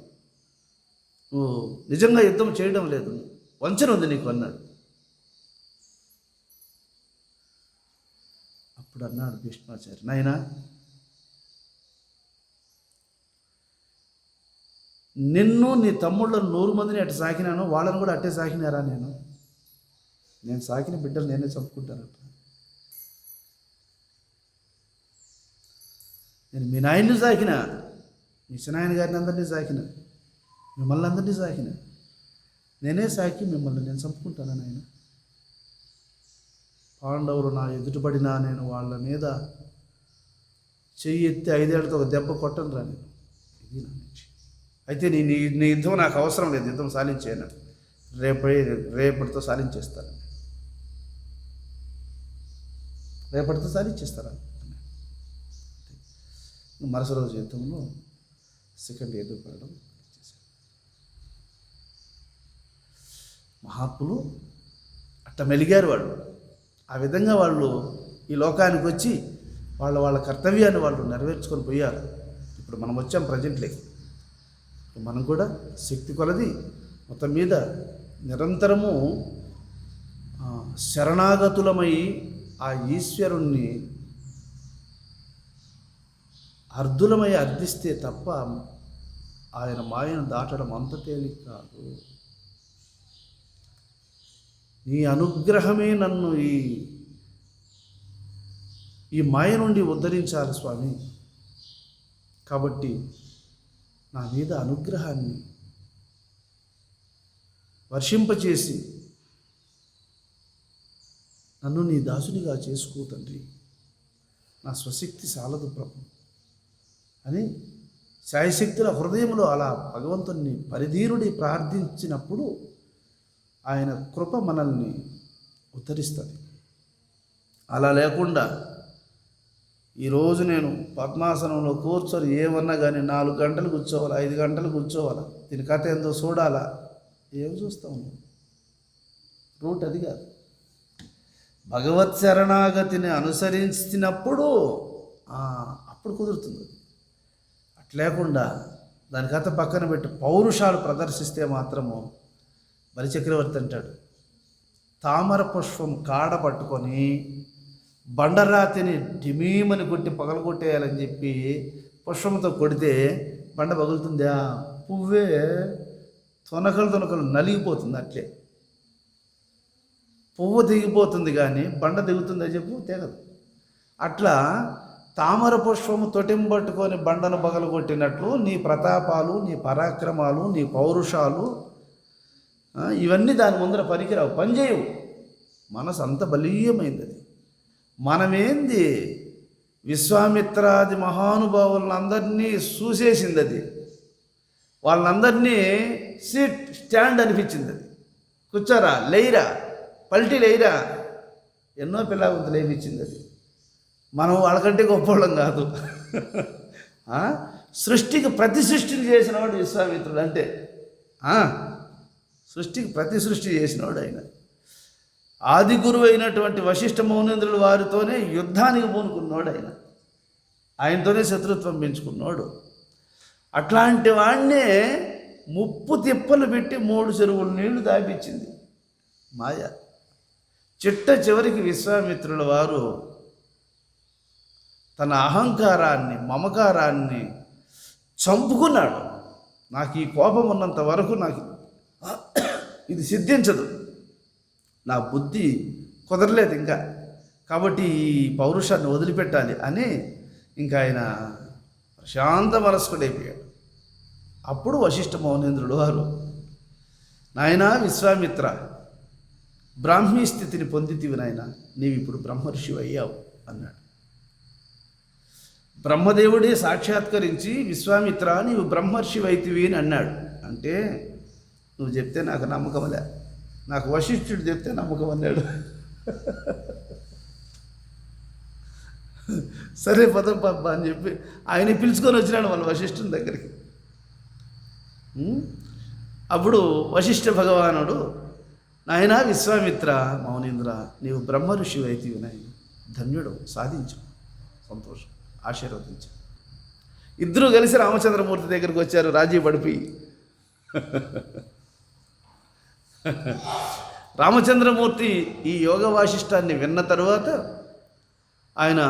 నువ్వు నిజంగా యుద్ధం చేయడం లేదు, వంచన ఉంది నీకు అన్నాడు. అప్పుడు అన్నాడు భీష్మాచార్య, నాయనా, నిన్ను నీ తమ్ముళ్ళను 100 మందిని అట్టు సాకినాను, వాళ్ళని కూడా అట్టే సాకినారా? నేను సాకిన బిడ్డలు నేనే చంపుకుంటానట. నేను మీ నాయన్ని సాకిన, మీ చిన్నాయన గారిని అందరినీ సాకిన, మిమ్మల్ని అందరినీ సాకిన, నేనే సాకి మిమ్మల్ని నేను చంపుకుంటాను నాయన. పాండవులు నా ఎదుటపడినా నేను వాళ్ళ మీద చెయ్యి ఎత్తి 5 ఏళ్లతో ఒక దెబ్బ కొట్టను రా నేను. ఇది నా నుంచి. అయితే నీ యుద్ధం నాకు అవసరం లేదు, యుద్ధం సాధించాను, రేపటితో సాధించేస్తాను, రేపటితో సాధించేస్తారా? మరుస రోజు యుద్ధంలో సెకండ్ ఎదుర్కోవడం చేశారు. మహాత్ములు అట్ట మెలిగారు వాళ్ళు. ఆ విధంగా వాళ్ళు ఈ లోకానికి వచ్చి వాళ్ళ కర్తవ్యాన్ని వాళ్ళు నెరవేర్చుకొని పోయారు. ఇప్పుడు మనం వచ్చాం ప్రజెంట్లోకి. మనం కూడా శక్తి కొలది మొత్తం మీద నిరంతరము శరణాగతులమై ఆ ఈశ్వరుణ్ణి అర్ధులమై అర్థిస్తే తప్ప ఆయన మాయను దాటడం అంత తేలిక కాదు. నీ అనుగ్రహమే నన్ను ఈ మాయ నుండి ఉద్ధరించాలి స్వామి. కాబట్టి నా మీద అనుగ్రహాన్ని వర్షింపచేసి నన్ను నీ దాసునిగా చేసుకో తండ్రి, నా స్వశక్తి సాలదు ప్రభు అని శాయశక్తుల హృదయంలో అలా భగవంతుణ్ణి పరిధీరుడి ప్రార్థించినప్పుడు ఆయన కృప మనల్ని ఉద్ధరిస్తుంది. అలా లేకుండా ఈరోజు నేను పద్మాసనంలో కూర్చొని ఏమన్నా కానీ 4 గంటలు కూర్చోవాలా, 5 గంటలు కూర్చోవాలా, దీని కథ ఏందో చూడాలా, ఏమి చూస్తాము? రూట్ అది కాదు. భగవత్ శరణాగతిని అనుసరించినప్పుడు అప్పుడు కుదురుతుంది. అట్లేకుండా దాని కథ పక్కన పెట్టి పౌరుషాలు ప్రదర్శిస్తే మాత్రము బలిచక్రవర్తి అంటాడు, తామర పుష్పం కాడ పట్టుకొని బండరాతిని టిమీమని కొట్టి పగలగొట్టేయాలని చెప్పి పుష్పంతో కొడితే బండ పగులుతుందా? పువ్వే తొనకలు నలిగిపోతుంది. అట్లే పువ్వు దిగిపోతుంది కానీ బండ దిగుతుందని చెప్పు తెగదు. అట్లా తామర పుష్పము తొటింబట్టుకొని బండను పగలగొట్టినట్లు నీ ప్రతాపాలు, నీ పరాక్రమాలు, నీ పౌరుషాలు ఇవన్నీ దాని ముందర పనికిరావు, పనిచేయవు. మనసు అంత బలీయమైంది అది. మనమేంది విశ్వామిత్రాది మహానుభావులను అందరినీ చూసేసింది అది. వాళ్ళందరినీ స్టాండ్ అనిపించింది అది. కూర్చోరా, లేయిరా, పల్టీ లేయిరా, ఎన్నో పిల్లలు లేపించింది అది. మనం వాళ్ళకంటే గొప్పవాళ్ళం కాదు. సృష్టికి ప్రతి సృష్టిని చేసినవాడు విశ్వామిత్రుడు. అంటే సృష్టికి ప్రతి సృష్టి చేసినవాడు ఆయన. ఆది గురువు అయినటువంటి వశిష్ఠ మౌనేంద్రుల వారితోనే యుద్ధానికి పూనుకున్నాడు ఆయన. ఆయనతోనే శత్రుత్వం పెంచుకున్నాడు. అట్లాంటి వాడినే ముప్పు తిప్పలు పెట్టి 3 చెరువుల నీళ్లు దాపించింది మాయ. చివరికి విశ్వామిత్రుల వారు తన అహంకారాన్ని, మమకారాన్ని చంపుకున్నాడు. నాకు ఈ కోపం ఉన్నంత వరకు నాకు ఇది సిద్ధించదు, నా బుద్ధి కుదరలేదు ఇంకా, కాబట్టి ఈ పౌరుషాన్ని వదిలిపెట్టాలి అని ఇంకా ఆయన ప్రశాంత మనస్కుడైపోయాడు. అప్పుడు వశిష్ఠ మౌనేంద్రుడు వారు, నాయనా విశ్వామిత్ర, బ్రాహ్మీ స్థితిని పొందితివి నాయన, నీవు ఇప్పుడు బ్రహ్మర్షి అయ్యావు అన్నాడు. బ్రహ్మదేవుడే సాక్షాత్కరించి విశ్వామిత్ర నీవు బ్రహ్మర్షి అయితివి అని అన్నాడు. అంటే నువ్వు చెప్తే నాకు నమ్మకమలే, నాకు వశిష్ఠుడు చెప్తే నమ్మకం అన్నాడు. సరే పదం పాప అని చెప్పి ఆయన పిలుచుకొని వచ్చినాడు వాళ్ళ వశిష్ఠుని దగ్గరికి. అప్పుడు వశిష్ఠ భగవానుడు, నాయన విశ్వామిత్ర మౌనీంద్ర, నీవు బ్రహ్మ ఋషి అయితే నాయన, ధన్యుడు, సాధించు, సంతోషం, ఆశీర్వదించు. ఇద్దరూ కలిసి రామచంద్రమూర్తి దగ్గరికి వచ్చారు రాజీ పడిపోయి. రామచంద్రమూర్తి ఈ యోగ వాసిష్టాన్ని విన్న తరువాత ఆయన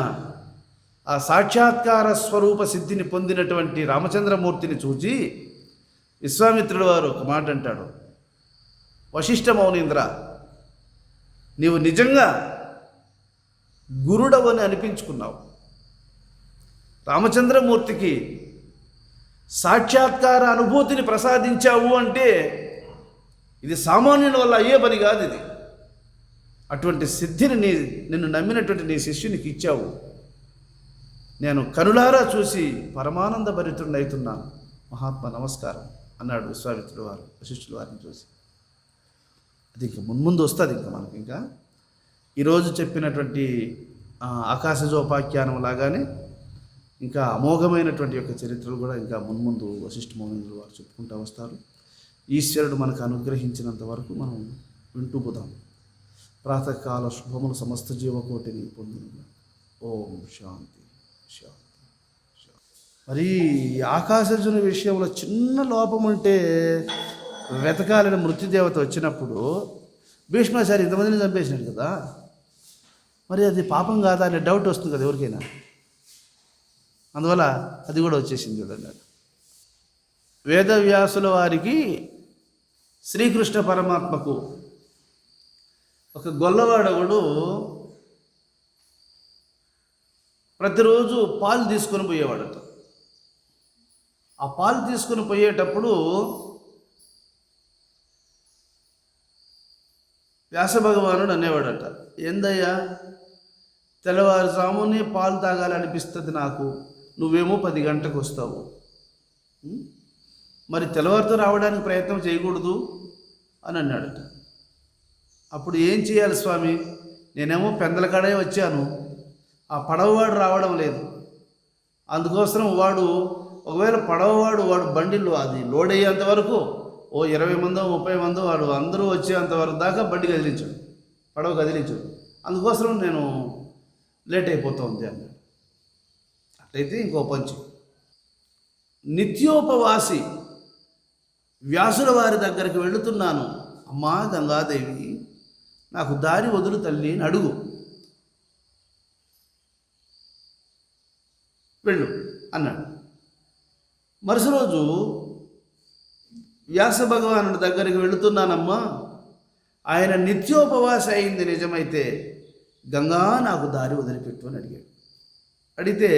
ఆ సాక్షాత్కార స్వరూప సిద్ధిని పొందినటువంటి రామచంద్రమూర్తిని చూచి విశ్వామిత్రుడు వారు ఒక మాట అంటాడు, వశిష్ఠ మౌనీంద్ర, నీవు నిజంగా గురుడవని అనిపించుకున్నావు. రామచంద్రమూర్తికి సాక్షాత్కార అనుభూతిని ప్రసాదించావు అంటే ఇది సామాన్యుల వల్ల అయ్యే పని కాదు. ఇది అటువంటి సిద్ధిని నిన్ను నమ్మినటువంటి నీ శిష్యునికి ఇచ్చావు. నేను కనులారా చూసి పరమానంద భరితుడైతున్నాను, మహాత్మా నమస్కారం అన్నాడు విశ్వామిత్రుడు వారు వశిష్ఠుల వారిని చూసి. అది ఇంకా మున్ముందు వస్తుంది. ఇంకా మనకి ఇంకా ఈరోజు చెప్పినటువంటి ఆకాశజోపాఖ్యానం లాగానే ఇంకా అమోఘమైనటువంటి యొక్క చరిత్రలు కూడా ఇంకా మున్ముందు వశిష్ఠ మౌనేంద్రుడు వారు చెప్పుకుంటూ వస్తారు. ఈశ్వరుడు మనకు అనుగ్రహించినంత వరకు మనం వింటూ పోదాం. ప్రాతకాల శుభములు సమస్త జీవకోటిని పొందిన. ఓం శాంతి శాంతి శాంతి. మరి ఆకాశజుని విషయంలో చిన్న లోపం ఉంటే వెతకాలని మృత్యుదేవత వచ్చినప్పుడు భీష్మాచారి ఇంతమందిని చంపేసినాడు కదా, మరి అది పాపం కాదా అనే డౌట్ వస్తుంది కదా ఎవరికైనా. అందువల్ల అది కూడా వచ్చేసింది చూడండి. వేదవ్యాసుల వారికి శ్రీకృష్ణ పరమాత్మకు ఒక గొల్లవాడవుడు ప్రతిరోజు పాలు తీసుకొని పోయేవాడట. ఆ పాలు తీసుకొని పోయేటప్పుడు వ్యాస భగవానుడు అనేవాడట, ఏందయ్యా తెల్లవారుజామునే పాలు తాగాలనిపిస్తుంది నాకు, నువ్వేమో 10 గంటలకు వస్తావు, మరి తెల్లవారితో రావడానికి ప్రయత్నం చేయకూడదు అని అన్నాడట. అప్పుడు ఏం చేయాలి స్వామి, నేనేమో పెందలకాడే వచ్చాను, ఆ పడవవాడు రావడం లేదు, అందుకోసం వాడు ఒకవేళ పడవవాడు వాడు బండిలో అది లోడ్ అయ్యేంత వరకు ఓ 20 మందో 30 మందో వాడు అందరూ వచ్చేంతవరకు దాకా బండి కదిలించాడు, పడవ కదిలించాడు, అందుకోసం నేను లేట్ అయిపోతుంది అన్నాడు. అట్లయితే ఇంకో పంచు, నిత్యోపవాసి వ్యాసుల వారి దగ్గరికి వెళుతున్నాను, అమ్మా గంగాదేవి నాకు దారి వదులు తల్లి అని అడుగు, వెళ్ళు అన్నాడు. మరుసటి రోజు వ్యాస భగవానుడి దగ్గరికి వెళుతున్నానమ్మా, ఆయన నిత్యోపవాస అయింది నిజమైతే గంగా నాకు దారి వదిలిపెట్టు అని అడిగాడు. అడిగితే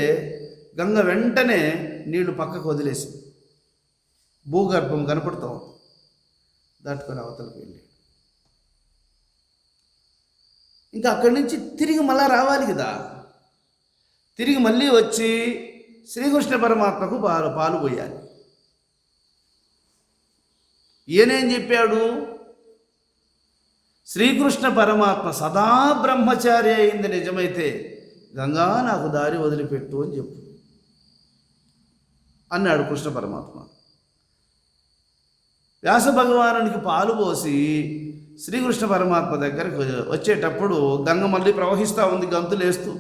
గంగ వెంటనే నీళ్లు పక్కకు వదిలేసి భూగర్భం కనపడతాం దాటుకొని అవతలకు వెళ్ళాడు. ఇంకా అక్కడి నుంచి తిరిగి మళ్ళా రావాలి కదా, తిరిగి మళ్ళీ వచ్చి శ్రీకృష్ణ పరమాత్మకు పాలు పోయాలి. ఈయనేం చెప్పాడు, శ్రీకృష్ణ పరమాత్మ సదా బ్రహ్మచారి అయింది నిజమైతే గంగా నాకు దారి వదిలిపెట్టు అని చెప్పు అన్నాడు కృష్ణ పరమాత్మ. వ్యాస భగవానునికి పాలు పోసి శ్రీకృష్ణ పరమాత్మ దగ్గరికి వచ్చేటప్పుడు గంగ మళ్ళీ ప్రవహిస్తూ ఉంది గంతులేస్తూ.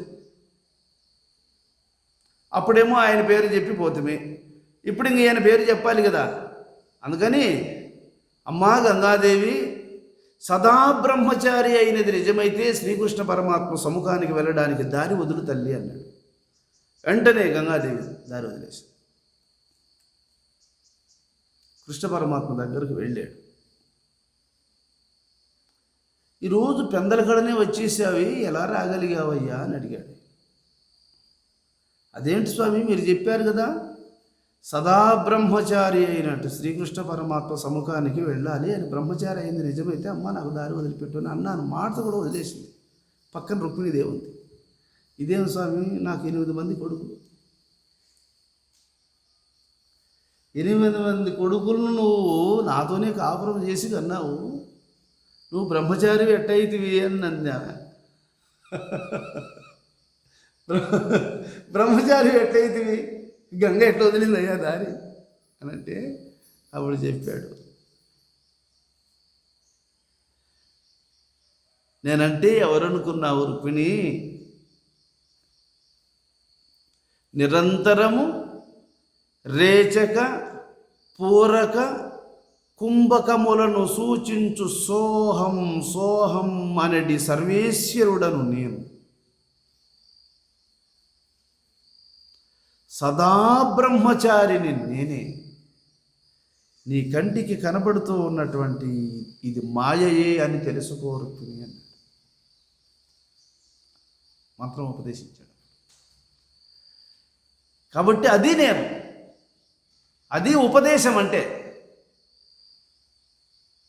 అప్పుడేమో ఆయన పేరు చెప్పి పోతుమే, ఇప్పుడు ఇంక ఈయన పేరు చెప్పాలి కదా, అందుకని అమ్మా గంగాదేవి సదా బ్రహ్మచారి అయినది నిజమైతే శ్రీకృష్ణ పరమాత్మ సముఖానికి వెళ్ళడానికి దారి వదులు తల్లి అన్నాడు. వెంటనే గంగాదేవి దారి వదిలేసి కృష్ణ పరమాత్మ దగ్గరకు వెళ్ళాడు. ఈరోజు పెందలకడనే వచ్చేసావి, ఎలా రాగలిగావయ్యా అని అడిగాడు. అదేంటి స్వామి, మీరు చెప్పారు కదా సదా బ్రహ్మచారి అయినట్టు శ్రీకృష్ణ పరమాత్మ సముఖానికి వెళ్ళాలి అని. బ్రహ్మచారి అయింది నిజమైతే అమ్మ నాకు దారి వదిలిపెట్టు అని అన్నాను. మాట కూడా వదిలేసింది. పక్కన రుక్మిణీదేవి ఉంది. ఇదేం స్వామి, నాకు 8 మంది కొడుకులు, 8 మంది కొడుకులను నువ్వు నాతోనే కాపురం చేసి కన్నావు, నువ్వు బ్రహ్మచారి ఎట్టయితివి అని అందా. బ్రహ్మచారి ఎట్టయితివి, గంగ ఎట్లా వదిలిందయ్యా దారి అని అంటే అప్పుడు చెప్పాడు, నేనంటే ఎవరనుకున్నావు రుక్మిణి, నిరంతరము రేచక పూరక కుంభకములను సూచించు సోహం సోహం అనడి సర్వేశ్వరుడను నేను. సదా బ్రహ్మచారిని నేనే. నీ కంటికి కనబడుతూ ఉన్నటువంటి ఇది మాయయే అని తెలుసుకోరుకుని అన్నాడు. మంత్రం ఉపదేశించాడు. కాబట్టి అది నేను, అది ఉపదేశం అంటే.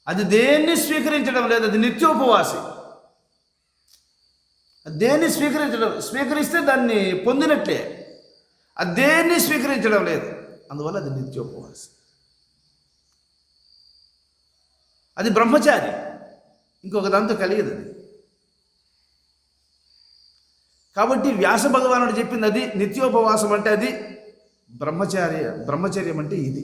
అది దేన్ని స్వీకరించడం లేదు, అది నిత్యోపవాసి. దేన్ని స్వీకరిస్తే దాన్ని పొందినట్లే. అది దేన్ని స్వీకరించడం లేదు, అందువల్ల అది నిత్యోపవాసి. అది బ్రహ్మచారి, ఇంకొక దాంతో కలిగదు అది. కాబట్టి వ్యాస భగవానుడు చెప్పింది అది నిత్యోపవాసం అంటే, అది బ్రహ్మచర్యం అంటే ఇది.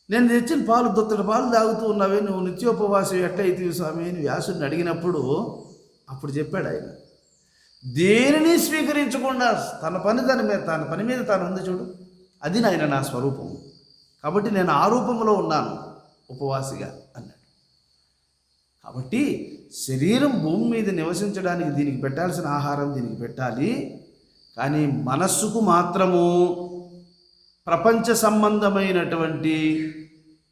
నేను తెచ్చిన పాలు దొత్తడి పాలు తాగుతూ ఉన్నావే, నువ్వు నిత్యోపవాసం ఎట్లయితే స్వామి అని వ్యాసుడిని అడిగినప్పుడు అప్పుడు చెప్పాడు ఆయన, దేనిని స్వీకరించకుండా తన పని మీద తాను ఉంది చూడు, అది నాయన నా స్వరూపము. కాబట్టి నేను ఆ రూపంలో ఉన్నాను ఉపవాసిగా అన్నాడు. కాబట్టి శరీరం భూమి మీద నివసించడానికి దీనికి పెట్టాల్సిన ఆహారం దీనికి పెట్టాలి, కానీ మనస్సుకు మాత్రము ప్రపంచ సంబంధమైనటువంటి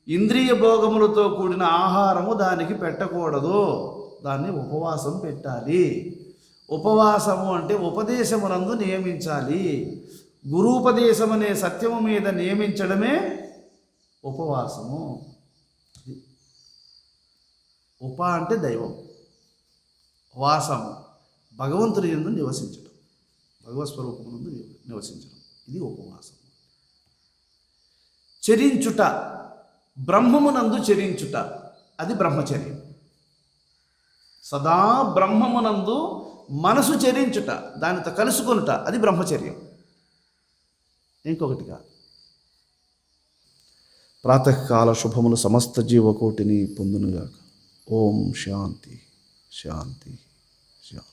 ఇంద్రియ భోగములతో కూడిన ఆహారము దానికి పెట్టకూడదు. దాన్ని ఉపవాసం పెట్టాలి. ఉపవాసము అంటే ఉపదేశమునందు నియమించాలి. గురూపదేశం అనే సత్యము మీద నియమించడమే ఉపవాసము. ఉప అంటే దైవం, వాసము భగవంతుని యందు నివసించడం, భగవత్ స్వరూపమునందు నివసించడం, ఇది ఉపవాసం. చరించుట, బ్రహ్మమునందు చరించుట, అది బ్రహ్మచర్యం. సదా బ్రహ్మమునందు మనసు చరించుట, దానితో కలుసుకొనుట, అది బ్రహ్మచర్యం. ఇంకొకటి కాదు. ప్రాతకాల శుభములు సమస్త జీవకోటిని పొందునుగాక. ఓం శాంతి శాంతి శాంతి.